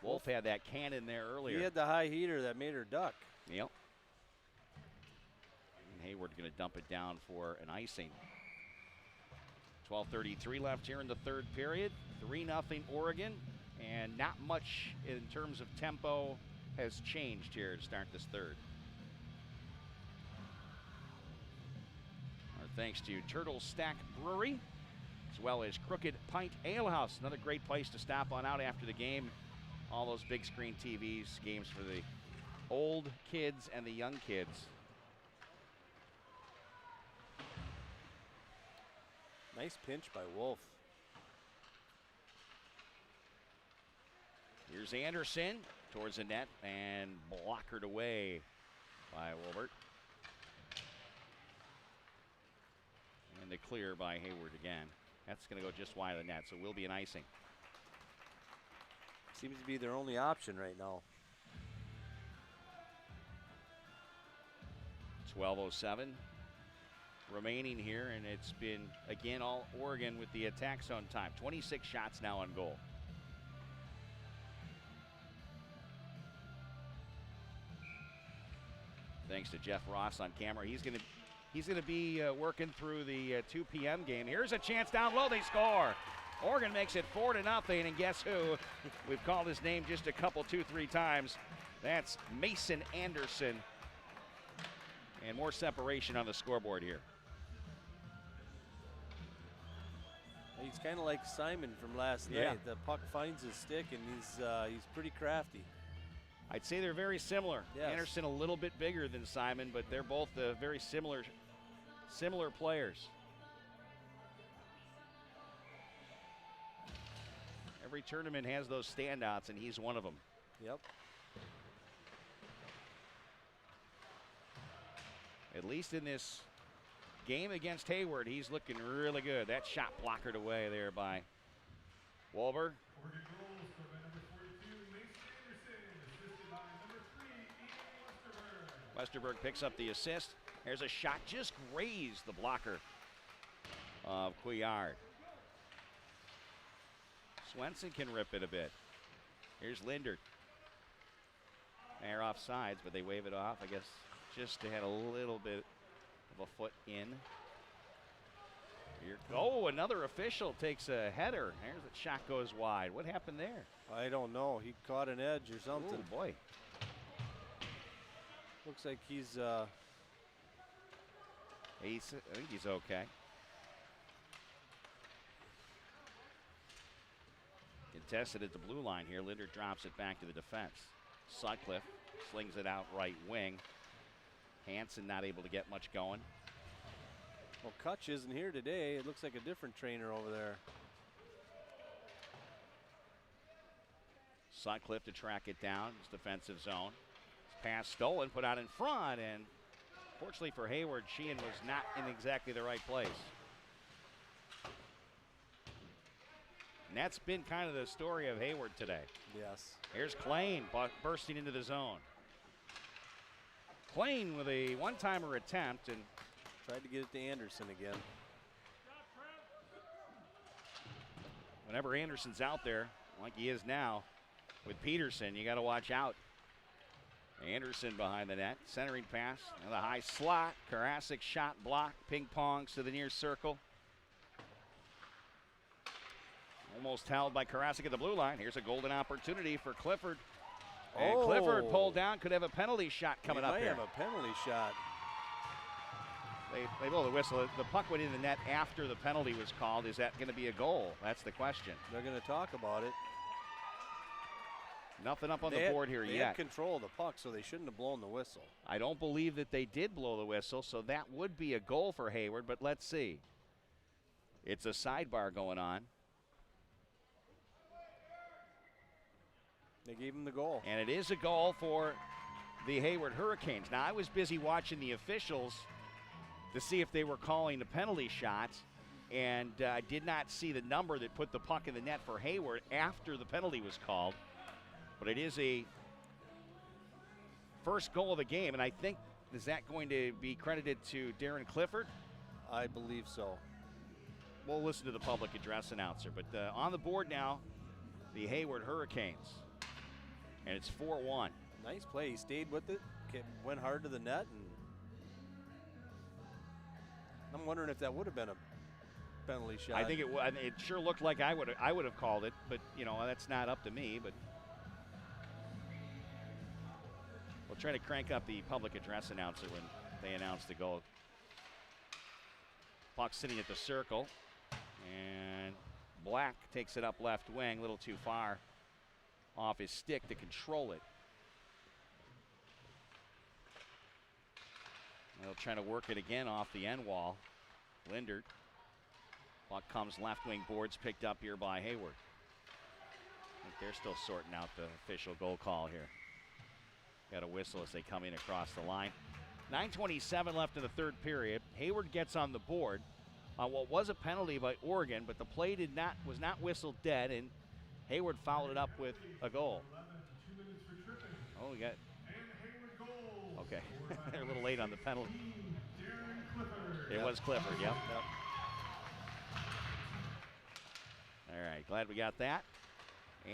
Wolf had that cannon there earlier. He had the high heater that made her duck. Yep. And Hayward going to dump it down for an icing. 12:33 left here in the third period. 3-0 Oregon, and not much in terms of tempo has changed here to start this third. Our thanks to Turtle Stack Brewery, as well as Crooked Pint Ale House, another great place to stop on out after the game. All those big screen TVs, games for the old kids and the young kids. Nice pinch by Wolf. Here's Anderson towards the net and blockered away by Wilbert. And the clear by Hayward again. That's going to go just wide of the net, so it will be an icing. Seems to be their only option right now. 12:07 remaining here, and it's been, again, all Oregon with the attack zone time. 26 shots now on goal. Thanks to Jeff Ross on camera. He's going to be working through the 2 p.m. game. Here's a chance down low. They score. Oregon makes it 4-0, and guess who? We've called his name just a couple, 2-3 times. That's Mason Anderson. And more separation on the scoreboard here. He's kind of like Simon from last night. The puck finds his stick, and he's pretty crafty. I'd say they're very similar. Yes. Anderson a little bit bigger than Simon, but they're both very similar players. Every tournament has those standouts, and he's one of them. Yep. At least in this game against Hayward, he's looking really good. That shot blockered away there by Wolber. Oregon goals for number 42, Mason Anderson, assisted by number 3, Westerberg picks up the assist. There's a shot, just grazed the blocker of Couillard. Swenson can rip it a bit. Here's Lindert. They're off sides, but they wave it off. I guess just to had a little bit of a foot in. Oh, another official takes a header. There's the shot goes wide. What happened there? I don't know. He caught an edge or something. Oh, boy. Looks like he's I think he's okay. Contested at the blue line here. Lindert drops it back to the defense. Sutcliffe slings it out right wing. Hansen not able to get much going. Well, Kutch isn't here today. It looks like a different trainer over there. Sutcliffe to track it down. His defensive zone. His pass stolen, put out in front, and fortunately for Hayward, Sheehan was not in exactly the right place. And that's been kind of the story of Hayward today. Yes. Here's Klain bursting into the zone. Klain with a one-timer attempt and tried to get it to Anderson again. Whenever Anderson's out there, like he is now, with Peterson, you got to watch out. Anderson behind the net, centering pass, and the high slot. Karasik shot block, ping pongs to the near circle. Almost held by Karasik at the blue line. Here's a golden opportunity for Clifford. And Clifford pulled down, could have a penalty shot coming up here. Might have a penalty shot. They blow the whistle. The puck went in the net after the penalty was called. Is that going to be a goal? That's the question. They're going to talk about it. Nothing up on the board here yet. They had control of the puck, so they shouldn't have blown the whistle. I don't believe that they did blow the whistle, so that would be a goal for Hayward, but let's see. It's a sidebar going on. They gave him the goal. And it is a goal for the Hayward Hurricanes. Now, I was busy watching the officials to see if they were calling the penalty shots, and I did not see the number that put the puck in the net for Hayward after the penalty was called. But it is a first goal of the game, and I think, is that going to be credited to Darren Clifford? I believe so. We'll listen to the public address announcer. But on the board now, the Hayward Hurricanes, and it's 4-1. Nice play. He stayed with it, went hard to the net, and I'm wondering if that would have been a penalty shot. I think it sure looked like I would have called it, but you know, that's not up to me. But we'll try to crank up the public address announcer when they announce the goal. Puck sitting at the circle, and Black takes it up left wing, a little too far off his stick to control it. They'll try to work it again off the end wall. Lindert. Puck comes left wing, boards picked up here by Hayward. I think they're still sorting out the official goal call here. Got a whistle as they come in across the line. 9:27 left in the third period. Hayward gets on the board on what was a penalty by Oregon, but the play was not whistled dead, and Hayward followed it up with a goal. Oh, we got. Okay, they're a little late on the penalty. It was Clifford, yep. All right, glad we got that.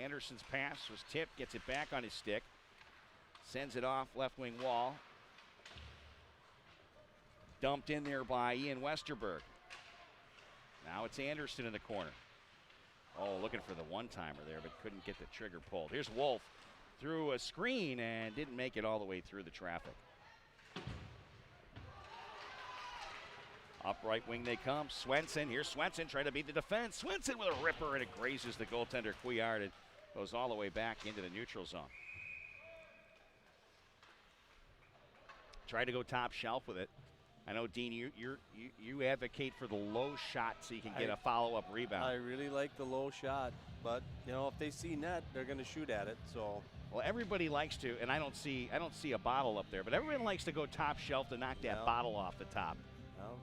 Anderson's pass was tipped, gets it back on his stick, sends it off left wing wall. Dumped in there by Ian Westerberg. Now it's Anderson in the corner. Oh, looking for the one-timer there, but couldn't get the trigger pulled. Here's Wolf through a screen and didn't make it all the way through the traffic. Up right wing they come. Swenson. Here's Swenson trying to beat the defense. Swenson with a ripper, and it grazes the goaltender Couillard and goes all the way back into the neutral zone. Tried to go top shelf with it. I know, Dean, you advocate for the low shot so you can get a follow-up rebound. I really like the low shot, but you know, if they see net, they're going to shoot at it. So, well, everybody likes to, and I don't see a bottle up there, but everyone likes to go top shelf to knock that bottle off the top. Well,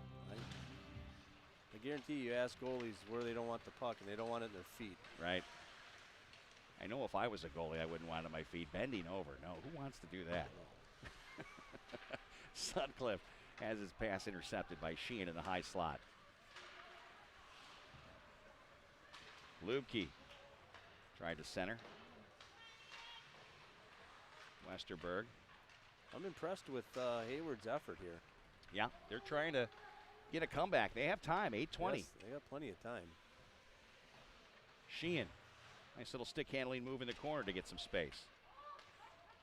I guarantee you ask goalies where they don't want the puck, and they don't want it in their feet. Right. I know if I was a goalie, I wouldn't want it at my feet. Bending over. No, who wants to do that? Sutcliffe has his pass intercepted by Sheehan in the high slot. Lubke tried to center. Westerberg. I'm impressed with Hayward's effort here. Yeah, they're trying to get a comeback. They have time, 8:20. Yes, they got plenty of time. Sheehan, nice little stick handling move in the corner to get some space.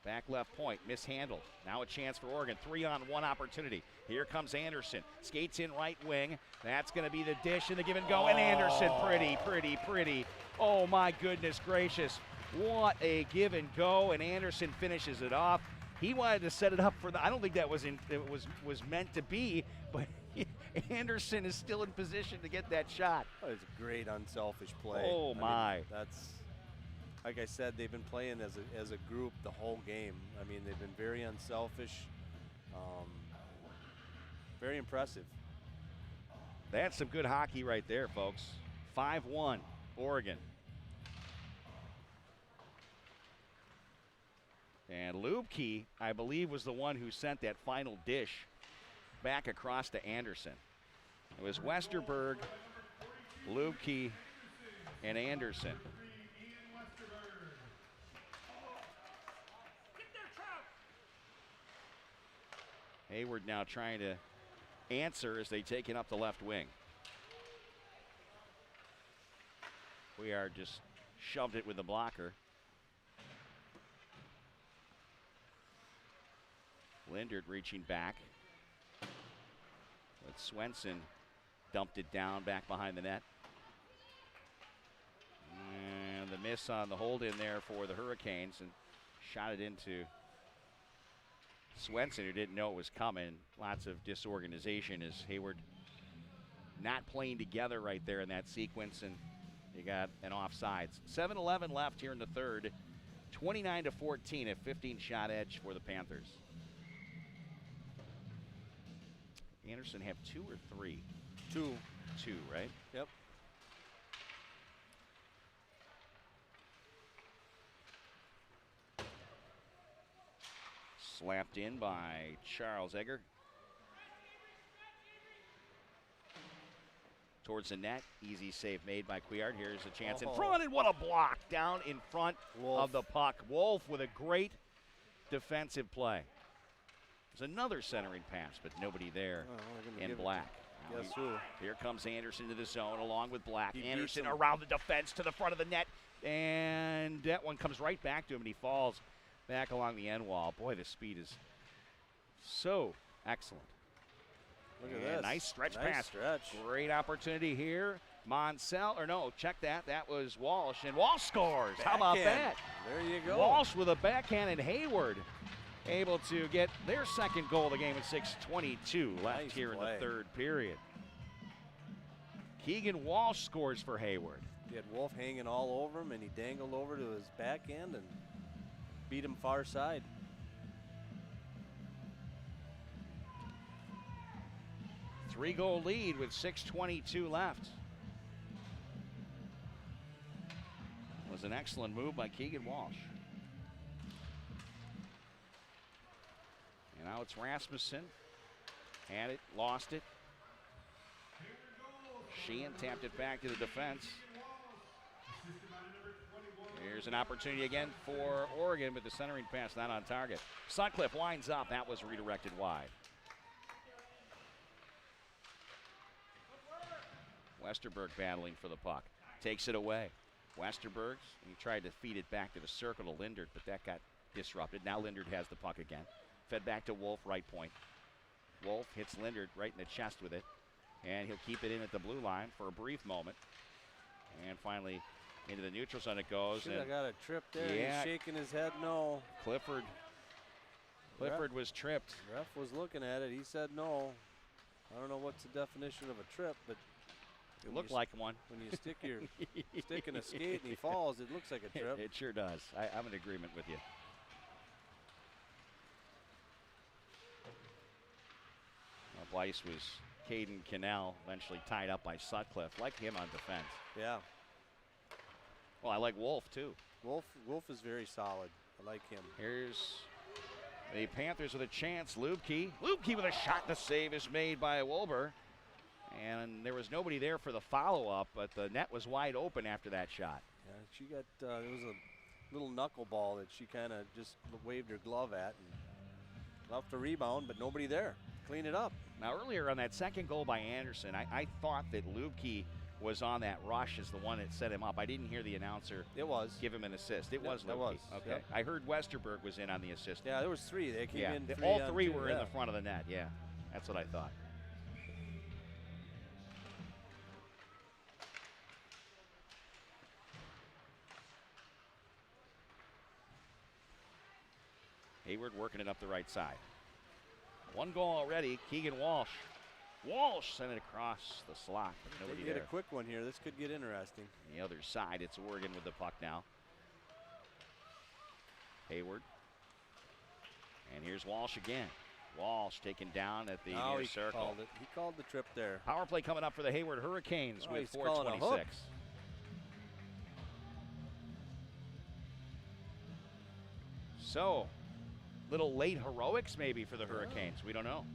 Back left point, mishandled. Now a chance for Oregon, 3-on-1 opportunity. Here comes Anderson, skates in right wing. That's going to be the dish and the give and go. And Anderson, pretty. Oh my goodness gracious. What a give and go, and Anderson finishes it off. He wanted to set it up for I don't think that was meant to be, but Anderson is still in position to get that shot. Oh, it's a great unselfish play. Oh my. I mean, that's, like I said, they've been playing as a group the whole game. I mean, they've been very unselfish, very impressive. That's some good hockey right there, folks. 5-1, Oregon. And Lubke, I believe, was the one who sent that final dish back across to Anderson. It was Westerberg, Lubke, and Anderson. Hayward now trying to answer as they take it up the left wing. We are just shoved it with the blocker. Lindert reaching back. But Swenson dumped it down back behind the net. And the miss on the hold in there for the Hurricanes and shot it into Swenson, who didn't know it was coming. Lots of disorganization as Hayward not playing together right there in that sequence, and you got an offsides. 7:11 left here in the third. 29-14, a 15-shot edge for the Panthers. Anderson have 2 or 3? 2. 2, right? Yep. Slapped in by Charles Egger. Towards the net, easy save made by Couillard. Here's a chance in front, and what a block down in front of the puck. Wolf with a great defensive play. There's another centering pass, but nobody there in Black. Guess who? Here comes Anderson to the zone along with Black. Anderson around the defense to the front of the net, and that one comes right back to him, and he falls back along the end wall. Boy, the speed is so excellent. Look at this. Nice stretch Nice pass. stretch. Great opportunity here. Monsell, or no, check that. That was Walsh, and Walsh scores. How about that? There you go. Walsh with a backhand, and Hayward able to get their second goal of the game at 6:22 left Nice here play. in the third period. Keegan Walsh scores for Hayward. He had Wolf hanging all over him, and he dangled over to his backhand and beat him far side. Three-goal lead with 6:22 left. Was an excellent move by Keegan Walsh. And now it's Rasmussen. Had it, lost it. Sheehan tapped it back to the defense. Here's an opportunity again for Oregon, but the centering pass not on target. Sutcliffe winds up. That was redirected wide. Westerberg battling for the puck. Takes it away. Westerberg, he tried to feed it back to the circle to Lindert, but that got disrupted. Now Lindert has the puck again. Fed back to Wolf, right point. Wolf hits Lindert right in the chest with it, and he'll keep it in at the blue line for a brief moment. And finally into the neutral zone it goes. Should have got a trip there. Yeah. He's shaking his head no. Clifford was tripped. Ref was looking at it. He said no. I don't know what's the definition of a trip, but It looked like one. when you stick your stick in a skate and he falls, it looks like a trip. It sure does. I'm in agreement with you. Blyce was Caden Cannell, eventually tied up by Sutcliffe. Like him on defense. Yeah. Well, I like Wolf too. Wolf is very solid. I like him. Here's the Panthers with a chance. Lubke with a shot. The save is made by Wolber. And there was nobody there for the follow-up, but the net was wide open after that shot. Yeah, she got, there was a little knuckleball that she kind of just waved her glove at and left the rebound, but nobody there. Clean it up. Now, earlier on that second goal by Anderson, I thought that Lubke was on that rush as the one that set him up. I didn't hear the announcer give him an assist. It was Lubke. That was. Okay. Yep. I heard Westerberg was in on the assist. Yeah, there was 3. They came in. All three were in the front of the net. Yeah, that's what I thought. Hayward working it up the right side. One goal already. Keegan Walsh. Walsh sent it across the slot. But nobody Get there. a quick one here. This could get interesting. On the other side, it's Oregon with the puck now. Hayward. And here's Walsh again. Walsh taken down at the near circle. Called it. He called the trip there. Power play coming up for the Hayward Hurricanes with he's calling a hook. 4:26. So, little late heroics maybe for the Hurricanes. We don't know.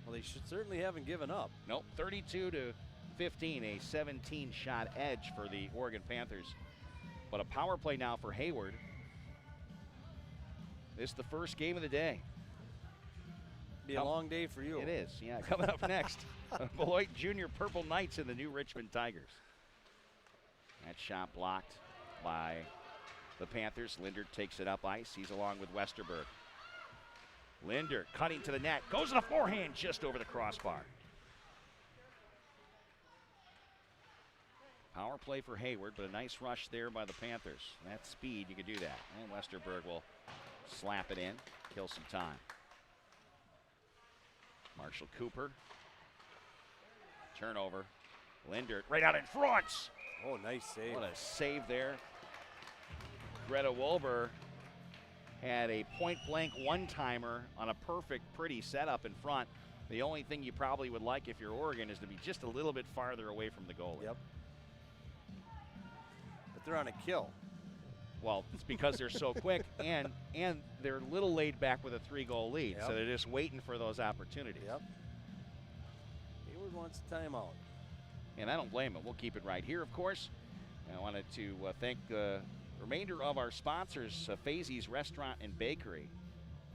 Well, they certainly haven't given up. Nope, 32-15, a 17-shot edge for the Oregon Panthers. But a power play now for Hayward. This is the first game of the day. Be a long day for you. It is, yeah. Coming up next, Beloit Junior Purple Knights and the new Richmond Tigers. That shot blocked by the Panthers. Lindert takes it up ice. He's along with Westerberg. Lindert cutting to the net. Goes to the forehand just over the crossbar. Power play for Hayward, but a nice rush there by the Panthers. That speed, you could do that. And Westerberg will slap it in, kill some time. Marshall Cooper. Turnover. Lindert right out in front. Oh, nice save. What a save there Greta Wolber had a point-blank one-timer on a perfect, pretty setup in front. The only thing you probably would like if you're Oregon is to be just a little bit farther away from the goalie. Yep. But they're on a kill. Well, it's because they're so quick, and they're a little laid back with a 3-goal lead, Yep. so they're just waiting for those opportunities. Yep. Hayward wants a timeout. And I don't blame him. We'll keep it right here, of course. And I wanted to thank the remainder of our sponsors, Fazy's Restaurant and Bakery.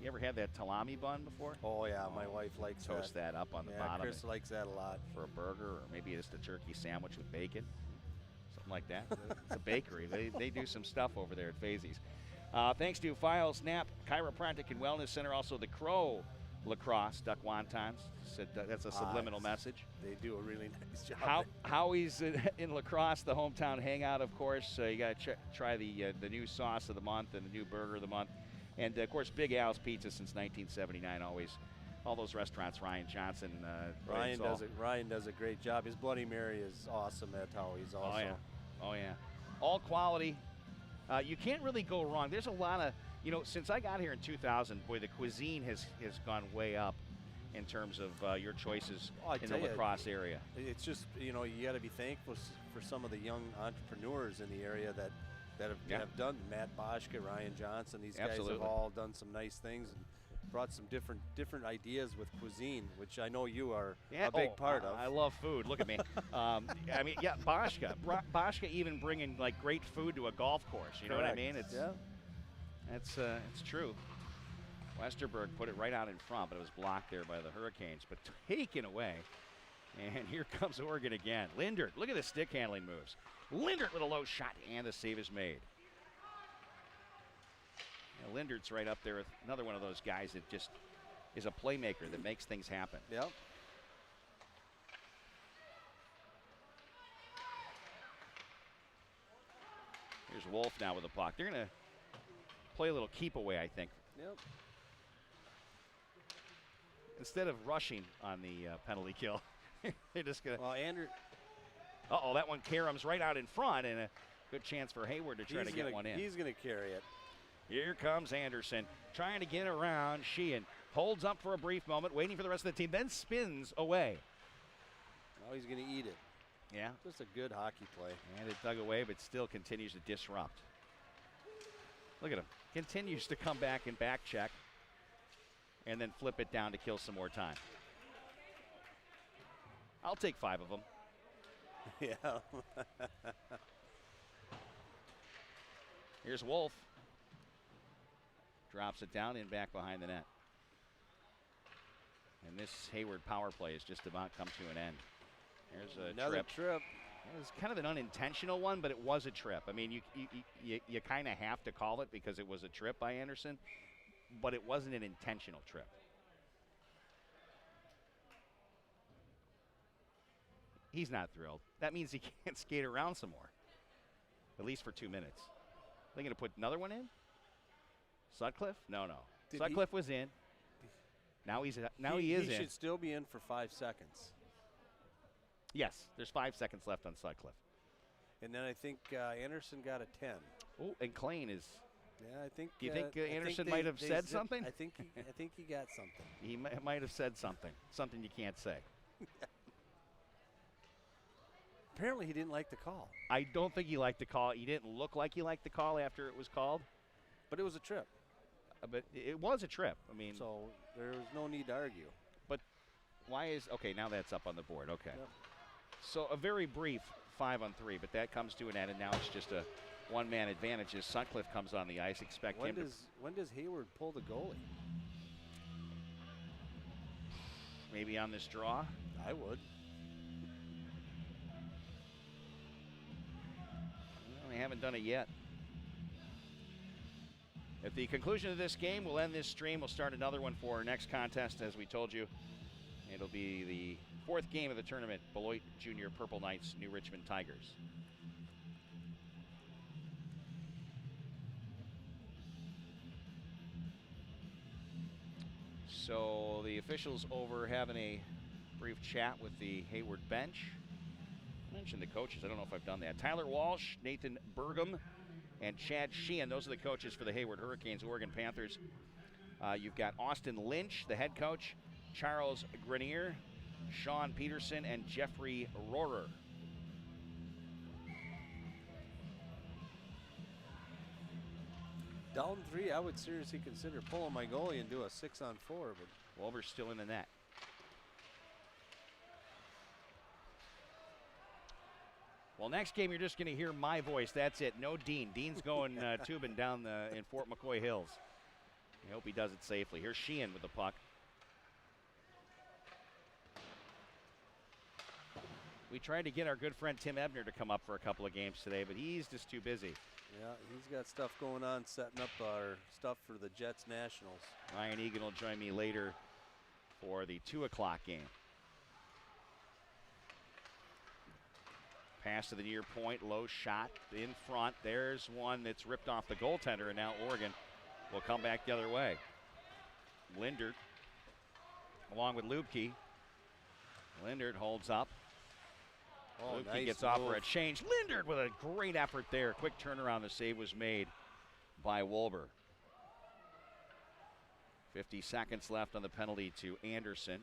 You ever had that salami bun before? Oh, yeah, my wife likes Toast that up on the yeah, bottom. Chris likes that a lot. For a burger, or maybe just a turkey sandwich with bacon. Something like that. It's a bakery. They do some stuff over there at Fazy's. Thanks to File Snap, Chiropractic and Wellness Center, also the Crow Lacrosse, Duck Wontons. Said that's a subliminal message. They do a really nice job. Howie's in Lacrosse, the hometown hangout, of course. You got to try the new sauce of the month and the new burger of the month. And, of course, Big Al's Pizza since 1979, always. All those restaurants, Ryan Johnson. Ryan does a great job. His Bloody Mary is awesome at Howie's also. Oh, yeah. All quality. You can't really go wrong. There's a lot of, since I got here in 2000, boy, the cuisine has gone way up in terms of your choices in the lacrosse area. It's just, you got to be thankful for some of the young entrepreneurs in the area that have done. Matt Boschke, Ryan Johnson, these guys have all done some nice things and brought some different ideas with cuisine, which I know you are a big part of. I love food. Look at me. Boschke even bringing like great food to a golf course. You know what I mean? It's true. Westerberg put it right out in front, but it was blocked there by the Hurricanes, but taken away. And here comes Oregon again. Lindert, look at the stick handling moves. Lindert with a low shot, and the save is made. Yeah, Lindert's right up there with another one of those guys that just is a playmaker that makes things happen. Yep. Here's Wolf now with the puck. They're going to play a little keep away, I think. Yep. Instead of rushing on the penalty kill, they're just going to. Well, Andrew. That one caroms right out in front, and a good chance for Hayward to try to get one in. He's going to carry it. Here comes Anderson, trying to get around Sheehan. Holds up for a brief moment, waiting for the rest of the team, then spins away. Now he's going to eat it. Yeah. Just a good hockey play. And it dug away, but still continues to disrupt. Look at him. Continues to come back and back check, and then flip it down to kill some more time. I'll take 5 of them. Yeah. Here's Wolf. Drops it down and back behind the net. And this Hayward power play has just about come to an end. There's another trip. It was kind of an unintentional one, but it was a trip. I mean, you kind of have to call it because it was a trip by Anderson, but it wasn't an intentional trip. He's not thrilled. That means he can't skate around some more, at least for 2 minutes. Are they going to put another one in? Sutcliffe? No. Sutcliffe was in. Now he is in. He should still be in for 5 seconds. Yes, there's 5 seconds left on Sutcliffe. And then I think Anderson got a 10. Oh, and Klein is. Yeah, I think. Do you think Anderson might have said something? I think he got something. He might have said something. Something you can't say. Apparently, he didn't like the call. I don't think he liked the call. He didn't look like he liked the call after it was called. But it was a trip. But it was a trip. I mean, so there was no need to argue. But why is now that's up on the board. Okay. Yep. So a very brief 5-on-3, but that comes to an end, and now it's just a one-man advantage as Sutcliffe comes on the ice. When does Hayward pull the goalie? Maybe on this draw. I would. Well, they haven't done it yet. At the conclusion of this game, we'll end this stream. We'll start another one for our next contest, as we told you. It'll be the 4th game of the tournament, Beloit Junior Purple Knights, New Richmond Tigers. So the officials over having a brief chat with the Hayward bench. I mentioned the coaches. I don't know if I've done that. Tyler Walsh, Nathan Burgum, and Chad Sheehan. Those are the coaches for the Hayward Hurricanes. Oregon Panthers. You've got Austin Lynch, the head coach, Charles Grenier, Sean Peterson, and Jeffrey Rohrer. Down 3, I would seriously consider pulling my goalie and do a 6-on-4, but Wolver's still in the net. Well, next game you're just going to hear my voice. That's it. No Dean. Dean's going tubing down in Fort McCoy Hills. I hope he does it safely. Here's Sheehan with the puck. We tried to get our good friend Tim Ebner to come up for a couple of games today, but he's just too busy. yeah, he's got stuff going on, setting up our stuff for the Jets Nationals. Ryan Egan will join me later for the 2 o'clock game. Pass to the near point, low shot in front. There's one that's ripped off the goaltender, and now Oregon will come back the other way. Lindert along with Lubke. Lindert holds up. Oh, Lubke nice gets off move. for a change. Lindert with a great effort there. Quick turnaround. The save was made by Wolber. 50 seconds left on the penalty to Anderson.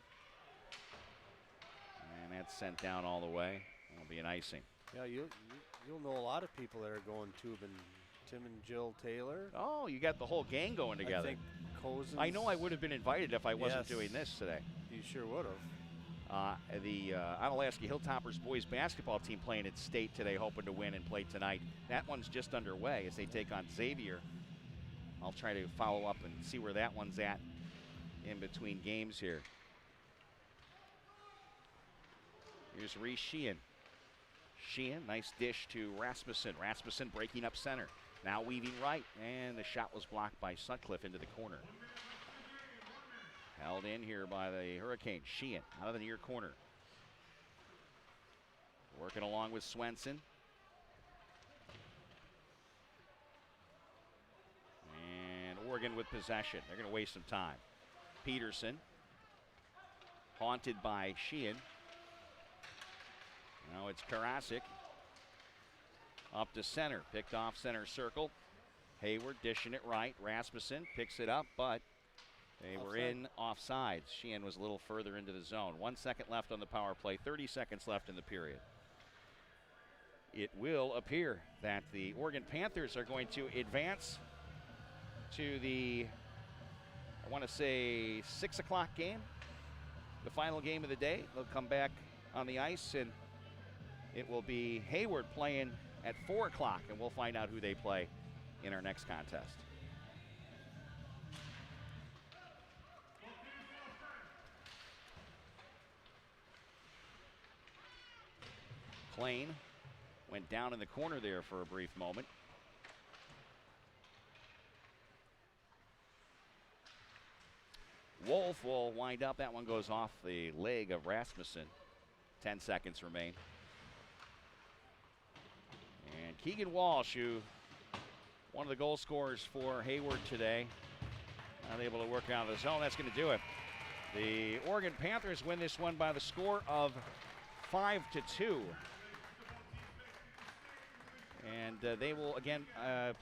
And that's sent down all the way. It'll be an icing. Yeah, you'll know a lot of people that are going tubing. Tim and Jill Taylor. Oh, you got the whole gang going together. I think Cousins. I know I would have been invited if I wasn't Yes. doing this today. You sure would have. The Onalaska Hilltoppers boys basketball team playing at state today, hoping to win and play tonight. That one's just underway as they take on Xavier. I'll try to follow up and see where that one's at in between games here. Here's Reese Sheehan. Sheehan, nice dish to Rasmussen. Rasmussen breaking up center. Now weaving right, and the shot was blocked by Sutcliffe into the corner. Held in here by the Hurricanes. Sheehan out of the near corner. Working along with Swenson. And Oregon with possession. They're going to waste some time. Peterson. Haunted by Sheehan. Now it's Karasik. Up to center. Picked off center circle. Hayward dishing it right. Rasmussen picks it up, but they were in offsides. Sheehan was a little further into the zone. 1 second left on the power play. 30 seconds left in the period. It will appear that the Oregon Panthers are going to advance to the, I want to say, 6 o'clock game. The final game of the day. They'll come back on the ice, and it will be Hayward playing at 4 o'clock, and we'll find out who they play in our next contest. Plain went down in the corner there for a brief moment. Wolf will wind up. That one goes off the leg of Rasmussen. 10 seconds remain. And Keegan Walsh, who one of the goal scorers for Hayward today, not able to work out of the zone. That's going to do it. The Oregon Panthers win this one by the score of 5-2. And they will again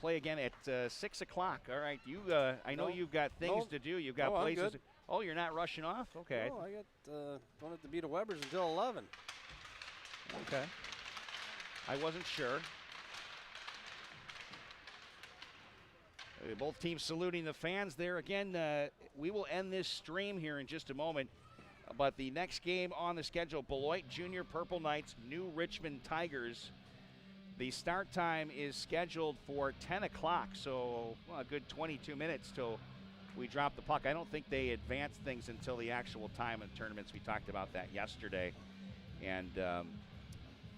play again at 6 o'clock. All right, you. I know you've got things to do. You've got places. I'm good. Oh, you're not rushing off? Okay. No, I got don't have to be the Webbers until 11. Okay. I wasn't sure. Both teams saluting the fans there. Again, we will end this stream here in just a moment. But the next game on the schedule, Beloit Junior Purple Knights, New Richmond Tigers. The start time is scheduled for 10 o'clock, so a good 22 minutes till we drop the puck. I don't think they advance things until the actual time of tournaments. We talked about that yesterday. And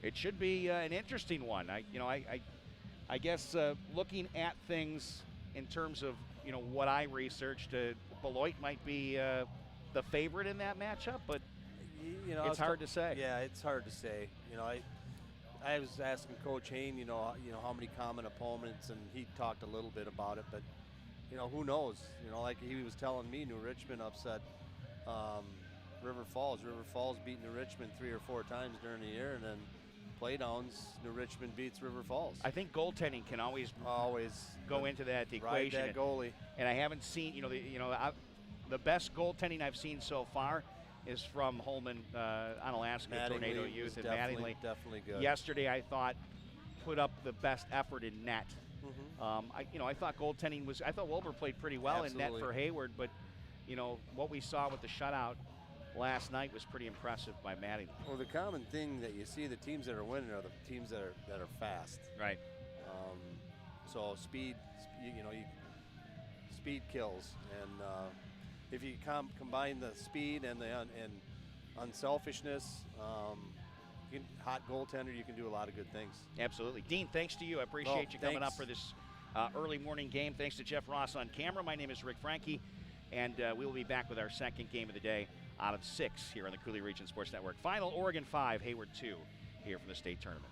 it should be an interesting one. I guess looking at things in terms of what I researched, Beloit might be the favorite in that matchup, but it's hard to say. Yeah, it's hard to say. I was asking Coach Hain, how many common opponents, and he talked a little bit about it, but who knows? Like he was telling me, New Richmond upset River Falls. River Falls beat New Richmond 3 or 4 times during the year, and then playdowns, New Richmond beats River Falls. I think goaltending can always go into the ride equation. that goalie. And I haven't seen, the best goaltending I've seen so far is from Holmen, Onalaska Tornado Youth, and Mattingly. Definitely good. Yesterday, I thought put up the best effort in net. I thought goaltending was. I thought Wilbur played pretty well in net for Hayward, but what we saw with the shutout last night was pretty impressive by Mattingly. Well, the common thing that you see, the teams that are winning are the teams that are fast. Right. So speed, speed kills, and if you combine the speed and the unselfishness, hot goaltender, you can do a lot of good things. Absolutely. Dean, thanks to you. I appreciate you coming up for this early morning game. Thanks to Jeff Ross on camera. My name is Rik Franke, and we will be back with our second game of the day out of 6 here on the Coulee Region Sports Network. Final Oregon 5, Hayward 2 here from the state tournament.